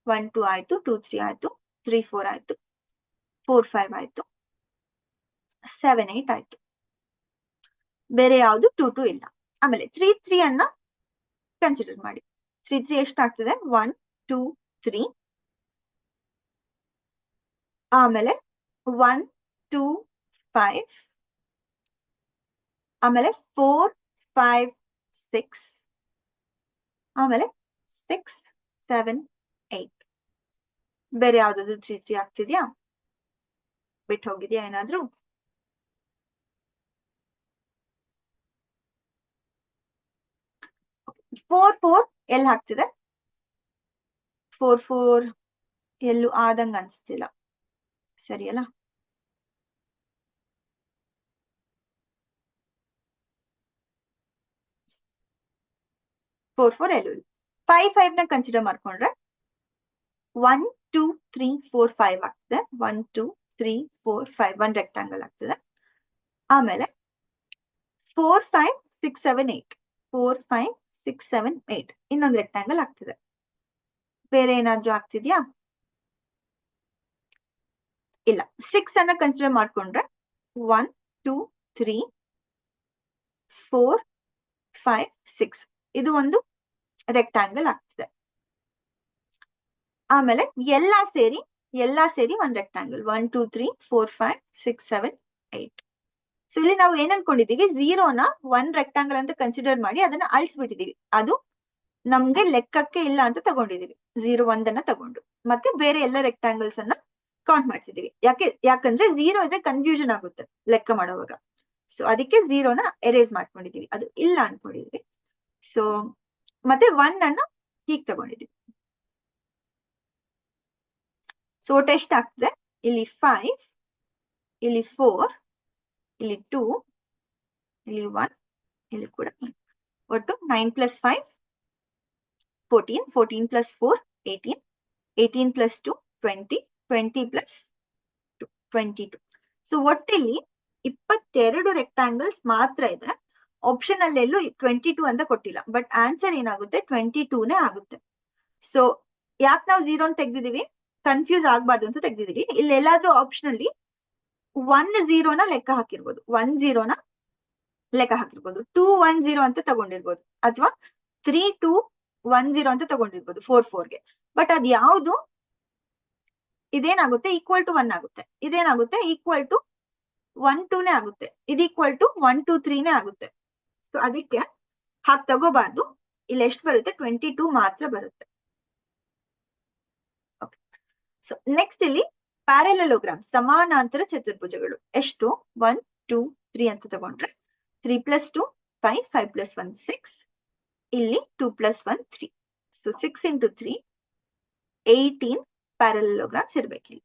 1, 2 ಆಯ್ತು, 2, 3 ಆಯ್ತು, 3, 4 ಆಯ್ತು, 4, 5 ಆಯ್ತು, 7, 8 ಆಯ್ತು. ಬೇರೆ ಯಾವ್ದು 2, 2 ಇಲ್ಲ. ಆಮೇಲೆ 3, 3 ಅನ್ನ ಕನ್ಸಿಡರ್ ಮಾಡಿ. 3, 3 ಎಷ್ಟಾಗ್ತದೆ? 1, 2, 3 ಆಮೇಲೆ 1, 2, 5 ಆಮೇಲೆ 4, 5, 6 ಆಮೇಲೆ 6, 7, 8. ಬೇರೆ ಯಾವ್ದಾದ್ರು 3, 3 ಆಗ್ತಿದ್ಯಾ? ಬಿಟ್ಟು ಹೋಗಿದ್ಯಾ ಏನಾದ್ರು? ಫೋರ್ 4 ಎಲ್ಲಿ ಹಾಕ್ತಿದೆ? 4, 4 ಎಲ್ಲೂ ಆದಂಗ ಅನ್ಸ್ತಿಲ್ಲ. ಸರಿಯಲ್ಲ? ಫೋರ್ 4 ಎಲ್ಲೂ ಇಲ್ಲ. 5, 5 ನ ಕನ್ಸಿಡರ್ ಮಾಡ್ಕೊಂಡ್ರೆ 1, 2, 3, 4, 5 ಆಗ್ತದೆ. 1, 2, 3, 4, 5 1 ರೆಕ್ಟಾಂಗಲ್ ಆಗ್ತದೆ. ಆಮೇಲೆ 4, 5, 6, 7, 8 4, 5, 6, 7, 8 ಇನ್ನೊಂದು ರೆಕ್ಟಾಂಗಲ್ ಆಗ್ತದೆ. ಬೇರೆ ಏನಾದ್ರೂ ಆಗ್ತಿದ್ಯಾ? ಇಲ್ಲ. 6 ಅನ್ನ ಕನ್ಸಿಡರ್ ಮಾಡ್ಕೊಂಡ್ರೆ 1, 2, 3, 4, 5, 6 ಇದು ಒಂದು ರೆಕ್ಟಾಂಗಲ್ ಆಗ್ತದೆ. ಆಮೇಲೆ ಎಲ್ಲಾ ಸೇರಿ ಒಂದ್ ರೆಕ್ಟಾಂಗಲ್ 1, 2, 3, 4, 5, 6, 7, 8. ಸೊ ಇಲ್ಲಿ ನಾವು ಏನ್ ಅನ್ಕೊಂಡಿದೀವಿ? 0ನ 1 ರೆಕ್ಟಾಂಗಲ್ ಅಂತ ಕನ್ಸಿಡರ್ ಮಾಡಿ ಅದನ್ನ ಅಳಿಸ್ಬಿಟ್ಟಿದೀವಿ. ಅದು ನಮ್ಗೆ ಲೆಕ್ಕಕ್ಕೆ ಇಲ್ಲ ಅಂತ ತಗೊಂಡಿದೀವಿ. 0, 1 ಅನ್ನ ತಗೊಂಡು ಮತ್ತೆ ಬೇರೆ ಎಲ್ಲ ರೆಕ್ಟಾಂಗಲ್ಸ್ ಅನ್ನ ಕೌಂಟ್ ಮಾಡ್ತಿದೀವಿ. ಯಾಕಂದ್ರೆ 0 ಇದ್ರೆ ಕನ್ಫ್ಯೂಷನ್ ಆಗುತ್ತೆ ಲೆಕ್ಕ ಮಾಡುವಾಗ. ಸೊ ಅದಕ್ಕೆ 0ನ ಎರೇಸ್ ಮಾಡ್ಕೊಂಡಿದೀವಿ, ಅದು ಇಲ್ಲ ಅನ್ಕೊಂಡಿದೀವಿ. ಸೊ ಮತ್ತೆ 1 ಅನ್ನ ಹೀಗ್ ತಗೊಂಡಿದೀವಿ. ಸೊ ಒಟ್ಟು ಎಷ್ಟಾಗ್ತದೆ? ಇಲ್ಲಿ 5, ಇಲ್ಲಿ 4, ಇಲ್ಲಿ 2, ಇಲ್ಲಿ 1, ಇಲ್ಲಿ ಕೂಡ ಒಟ್ಟು 9 + 5 14, 14 + 4 18, 18 + 2 20, 20 + 2 22. ಸೊ ಒಟ್ಟಿಲ್ಲಿ 22 ರೆಕ್ಟಾಂಗಲ್ಸ್ ಮಾತ್ರ ಇದೆ. ಆಪ್ಷನ್ ಅಲ್ಲೆಲ್ಲೂ 22 ಅಂತ ಕೊಟ್ಟಿಲ್ಲ. ಬಟ್ ಆನ್ಸರ್ ಏನಾಗುತ್ತೆ? 22ನೇ ಆಗುತ್ತೆ. ಸೊ ಯಾಕೆ ನಾವು 0 ತೆಗ್ದಿದೀವಿ? ಕನ್ಫ್ಯೂಸ್ ಆಗ್ಬಾರ್ದು ಅಂತ ತೆಗ್ದಿದೀವಿ. ಇಲ್ಲಿ ಎಲ್ಲಾದ್ರೂ ಆಪ್ಷನ್ ಅಲ್ಲಿ 1 0ನ ಲೆಕ್ಕ ಹಾಕಿರ್ಬೋದು, 1 0ನ ಲೆಕ್ಕ ಹಾಕಿರ್ಬೋದು, 2 1 0 ಅಂತ ತಗೊಂಡಿರ್ಬೋದು, ಅಥವಾ 3 2 1 0 ಅಂತ ತಗೊಂಡಿರ್ಬೋದು 4 4ಗೆ. ಬಟ್ ಅದ್ ಯಾವ್ದು ಇದೇನಾಗುತ್ತೆ? ಈಕ್ವಲ್ ಟು 1 ಆಗುತ್ತೆ. ಇದೇನಾಗುತ್ತೆ? ಈಕ್ವಲ್ ಟು 1 2ನೇ ಆಗುತ್ತೆ. ಇದು ಈಕ್ವಲ್ ಟು 1 2 3ನೇ ಆಗುತ್ತೆ. ಸೊ ಅದಕ್ಕೆ ಹಾಗೆ ತಗೋಬಾರ್ದು. ಇಲ್ಲಿ ಎಷ್ಟು ಬರುತ್ತೆ? 22 ಮಾತ್ರ ಬರುತ್ತೆ. ಸೊ ನೆಕ್ಸ್ಟ್ ಇಲ್ಲಿ ಪ್ಯಾರಲೆಲೋಗ್ರಾಮ್, ಸಮಾನಾಂತರ ಚತುರ್ಭುಜಗಳು ಎಷ್ಟು? 1 2 3 ಅಂತ ತಗೊಂಡ್ರೆ 3 + 2 5, 5 + 1 6, ಇಲ್ಲಿ 2 + 1 3. ಸೊ 6 × 3 18 ಪ್ಯಾರಲೆಲೋಗ್ರಾಮ್ಸ್ ಇರ್ಬೇಕಿಲ್ಲಿ.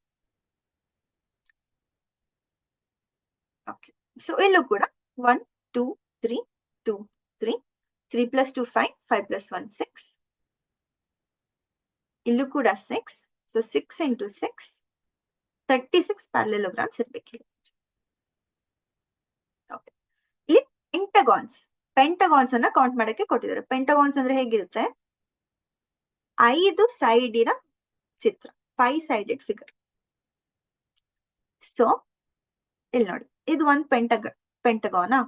ಓಕೆ. ಸೊ ಇಲ್ಲೂ ಕೂಡ 1 2 3 2 3, 3 + 2 5, 5 + 1 6, ಇಲ್ಲೂ ಕೂಡ 6. ಸೊ 6 × 6 36 ಪ್ಯಾರಲೆಲೋಗ್ರಾಮ್ಸ್ ಇರ್ಬೇಕಿಲ್ಲಿ. ಇಲ್ಲಿ ಪೆಂಟಗಾನ್ಸ್ ಅನ್ನ ಕೌಂಟ್ ಮಾಡಕ್ಕೆ ಕೊಟ್ಟಿದ್ದಾರೆ. ಪೆಂಟಗಾನ್ಸ್ ಅಂದ್ರೆ ಹೇಗಿರುತ್ತೆ? 5 ಸೈಡಿನ ಚಿತ್ರ, 5 ಸೈಡೆಡ್ ಫಿಗರ್. ಸೊ ಇಲ್ಲಿ ನೋಡಿ, ಇದು ಒಂದು ಪೆಂಟಗಾನಾ?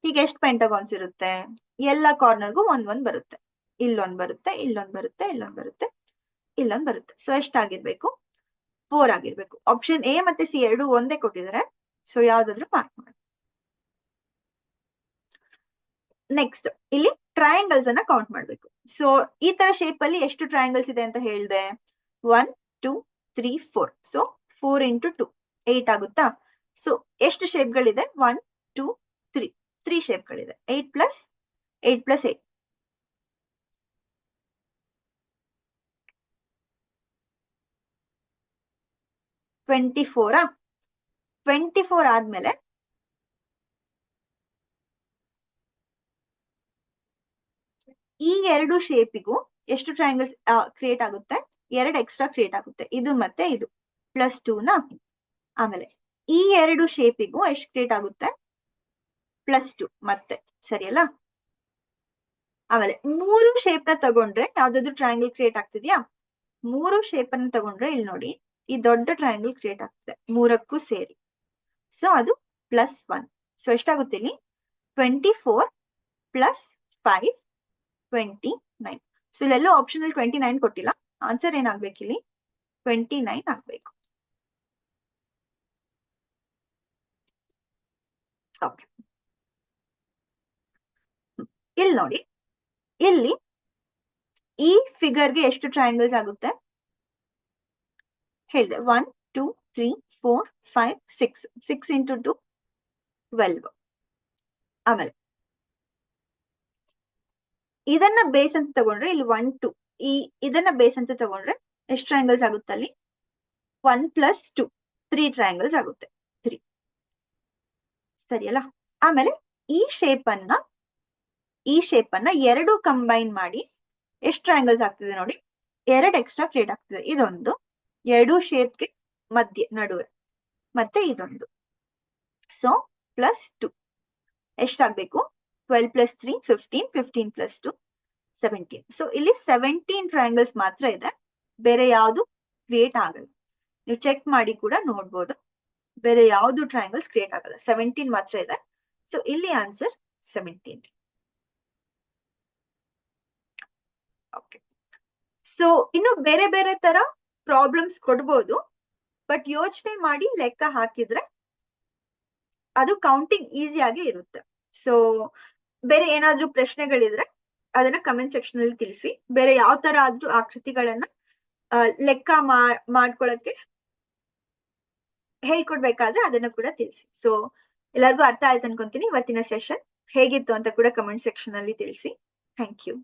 ಈಗ ಎಷ್ಟು ಪೆಂಟಗಾನ್ಸ್ ಇರುತ್ತೆ? ಎಲ್ಲ ಕಾರ್ನರ್ಗೂ ಒಂದೊಂದು ಬರುತ್ತೆ. ಇಲ್ಲೊಂದು ಬರುತ್ತೆ, ಇಲ್ಲೊಂದು ಬರುತ್ತೆ, ಇಲ್ಲೊಂದು ಬರುತ್ತೆ, ಇಲ್ಲೊಂದು ಬರುತ್ತೆ. ಸೊ ಎಷ್ಟಾಗಿರ್ಬೇಕು? 4 ಆಗಿರ್ಬೇಕು. ಆಪ್ಷನ್ ಎ ಮತ್ತೆ ಸಿ ಎರಡು ಒಂದೇ ಕೊಟ್ಟಿದ್ದಾರೆ, ಸೊ ಯಾವ್ದಾದ್ರು ಮಾರ್ಕ್ ಮಾಡಿ. ನೆಕ್ಸ್ಟ್ ಇಲ್ಲಿ ಟ್ರಯಾಂಗಲ್ಸ್ ಅನ್ನ ಕೌಂಟ್ ಮಾಡ್ಬೇಕು. ಸೊ ಈ ತರ ಶೇಪ್ ಅಲ್ಲಿ ಎಷ್ಟು ಟ್ರಯಾಂಗಲ್ಸ್ ಇದೆ ಅಂತ ಹೇಳಿದೆ? 1 2 3 4. ಸೊ 4 ಇಂಟು 2 8 ಆಗುತ್ತಾ? ಸೊ ಎಷ್ಟು ಶೇಪ್ಗಳಿದೆ? 1 2 3 3 ಶೇಪ್ಗಳಿದೆ. 8 ಪ್ಲಸ್ 8 ಪ್ಲಸ್ 8 24. 24 ಆದ್ಮೇಲೆ ಈ ಎರಡು ಶೇಪಿಗೂ ಎಷ್ಟು ಟ್ರಯಾಂಗಲ್ಸ್ ಕ್ರಿಯೇಟ್ ಆಗುತ್ತೆ? 2 ಎಕ್ಸ್ಟ್ರಾ ಕ್ರಿಯೇಟ್ ಆಗುತ್ತೆ, ಇದು ಮತ್ತೆ ಇದು ಪ್ಲಸ್ 2 ನ. ಆಮೇಲೆ ಈ ಎರಡು ಶೇಪಿಗೂ ಎಷ್ಟು ಕ್ರಿಯೇಟ್ ಆಗುತ್ತೆ? ಪ್ಲಸ್ 2 ಮತ್ತೆ, ಸರಿಯಲ್ಲ? ಆಮೇಲೆ 3 ಶೇಪ್ ನ ತಗೊಂಡ್ರೆ ಯಾವ್ದಾದ್ರು ಟ್ರಯಾಂಗಲ್ ಕ್ರಿಯೇಟ್ ಆಗ್ತಿದ್ಯಾ? 3 ಶೇಪ್ ಅನ್ನ ತಗೊಂಡ್ರೆ ಇಲ್ಲಿ ನೋಡಿ ಈ ದೊಡ್ಡ ಟ್ರಯಾಂಗಲ್ ಕ್ರಿಯೇಟ್ ಆಗ್ತದೆ 3ಕ್ಕೂ ಸೇರಿ. ಸೊ ಅದು ಪ್ಲಸ್ 1. ಸೊ ಎಷ್ಟಾಗುತ್ತೆ ಇಲ್ಲಿ? 24 ಪ್ಲಸ್ 5 29. ಸೊ ಇಲ್ಲೆಲ್ಲೋ ಆಪ್ಷನ್ ಅಲ್ಲಿ 29 ಕೊಟ್ಟಿಲ್ಲ. ಆನ್ಸರ್ ಏನಾಗ್ಬೇಕು ಇಲ್ಲಿ? 29 ಆಗ್ಬೇಕು. ಓಕೆ, ಇಲ್ಲಿ ನೋಡಿ, ಇಲ್ಲಿ ಈ ಫಿಗರ್ಗೆ ಎಷ್ಟು ಟ್ರಯಾಂಗಲ್ಸ್ ಆಗುತ್ತೆ ಹೇಳಿದೆ? 1 2 3 4 5 6. 6 ಇಂಟು 2 12. ಆಮೇಲೆ ಇದನ್ನ ಬೇಸ್ ಅಂತ ತಗೊಂಡ್ರೆ ಇಲ್ಲಿ 1 2 ಇದನ್ನ ಬೇಸ್ ಅಂತ ತಗೊಂಡ್ರೆ ಎಷ್ಟು ಟ್ರಯಾಂಗಲ್ಸ್ ಆಗುತ್ತೆ ಅಲ್ಲಿ? 1 ಪ್ಲಸ್ 2 3 ಟ್ರಯಾಂಗಲ್ಸ್ ಆಗುತ್ತೆ. 3 ಸರಿಯಲ್ಲ? ಆಮೇಲೆ ಈ ಶೇಪ್ ಅನ್ನ ಎರಡು ಕಂಬೈನ್ ಮಾಡಿ ಎಷ್ಟು ಟ್ರಯಾಂಗಲ್ಸ್ ಆಗ್ತಿದೆ ನೋಡಿ? 2 ಎಕ್ಸ್ಟ್ರಾ ಕ್ರಿಯೇಟ್ ಆಗ್ತಿದೆ. ಇದೊಂದು ಎರಡು ಶೇಪ್ಗೆ ಮಧ್ಯೆ ನಡುವೆ, ಮತ್ತೆ ಇದೊಂದು. So plus 2 ಎಷ್ಟಾಗ್ಬೇಕು? 12 plus 3 15. 15 plus 2 17. So ಇಲ್ಲಿ 17 ಟ್ರಯಾಂಗಲ್ಸ್ ಮಾತ್ರ ಇದೆ, ಬೇರೆ ಯಾವುದು ಕ್ರಿಯೇಟ್ ಆಗಲ್ಲ. ನೀವು ಚೆಕ್ ಮಾಡಿ ಕೂಡ ನೋಡ್ಬೋದು, ಬೇರೆ ಯಾವ್ದು ಟ್ರಯಾಂಗಲ್ಸ್ ಕ್ರಿಯೇಟ್ ಆಗಲ್ಲ, 17 ಮಾತ್ರ ಇದೆ. ಸೊ ಇಲ್ಲಿ ಆನ್ಸರ್ 17. ಓಕೆ, ಸೊ ಇನ್ನು ಬೇರೆ ಬೇರೆ ತರ ಪ್ರಾಬ್ಲಮ್ಸ್ ಕೊಡ್ಬೋದು, ಬಟ್ ಯೋಚನೆ ಮಾಡಿ ಲೆಕ್ಕ ಹಾಕಿದ್ರೆ ಅದು ಕೌಂಟಿಂಗ್ ಈಸಿಯಾಗಿ ಇರುತ್ತೆ. ಸೊ ಬೇರೆ ಏನಾದ್ರೂ ಪ್ರಶ್ನೆಗಳಿದ್ರೆ ಅದನ್ನ ಕಮೆಂಟ್ ಸೆಕ್ಷನ್ ಅಲ್ಲಿ ತಿಳಿಸಿ. ಬೇರೆ ಯಾವ ತರ ಆದ್ರೂ ಆಕೃತಿಗಳನ್ನ ಲೆಕ್ಕ ಮಾಡ್ಕೊಳಕ್ಕೆ ಹೇಳ್ಕೊಡ್ಬೇಕಾದ್ರೆ ಅದನ್ನ ಕೂಡ ತಿಳಿಸಿ. ಸೊ ಎಲ್ಲರಿಗೂ ಅರ್ಥ ಆಯ್ತು ಅನ್ಕೊಂತೀನಿ. ಇವತ್ತಿನ ಸೆಷನ್ ಹೇಗಿತ್ತು ಅಂತ ಕೂಡ ಕಮೆಂಟ್ ಸೆಕ್ಷನ್ ಅಲ್ಲಿ ತಿಳಿಸಿ. Thank you.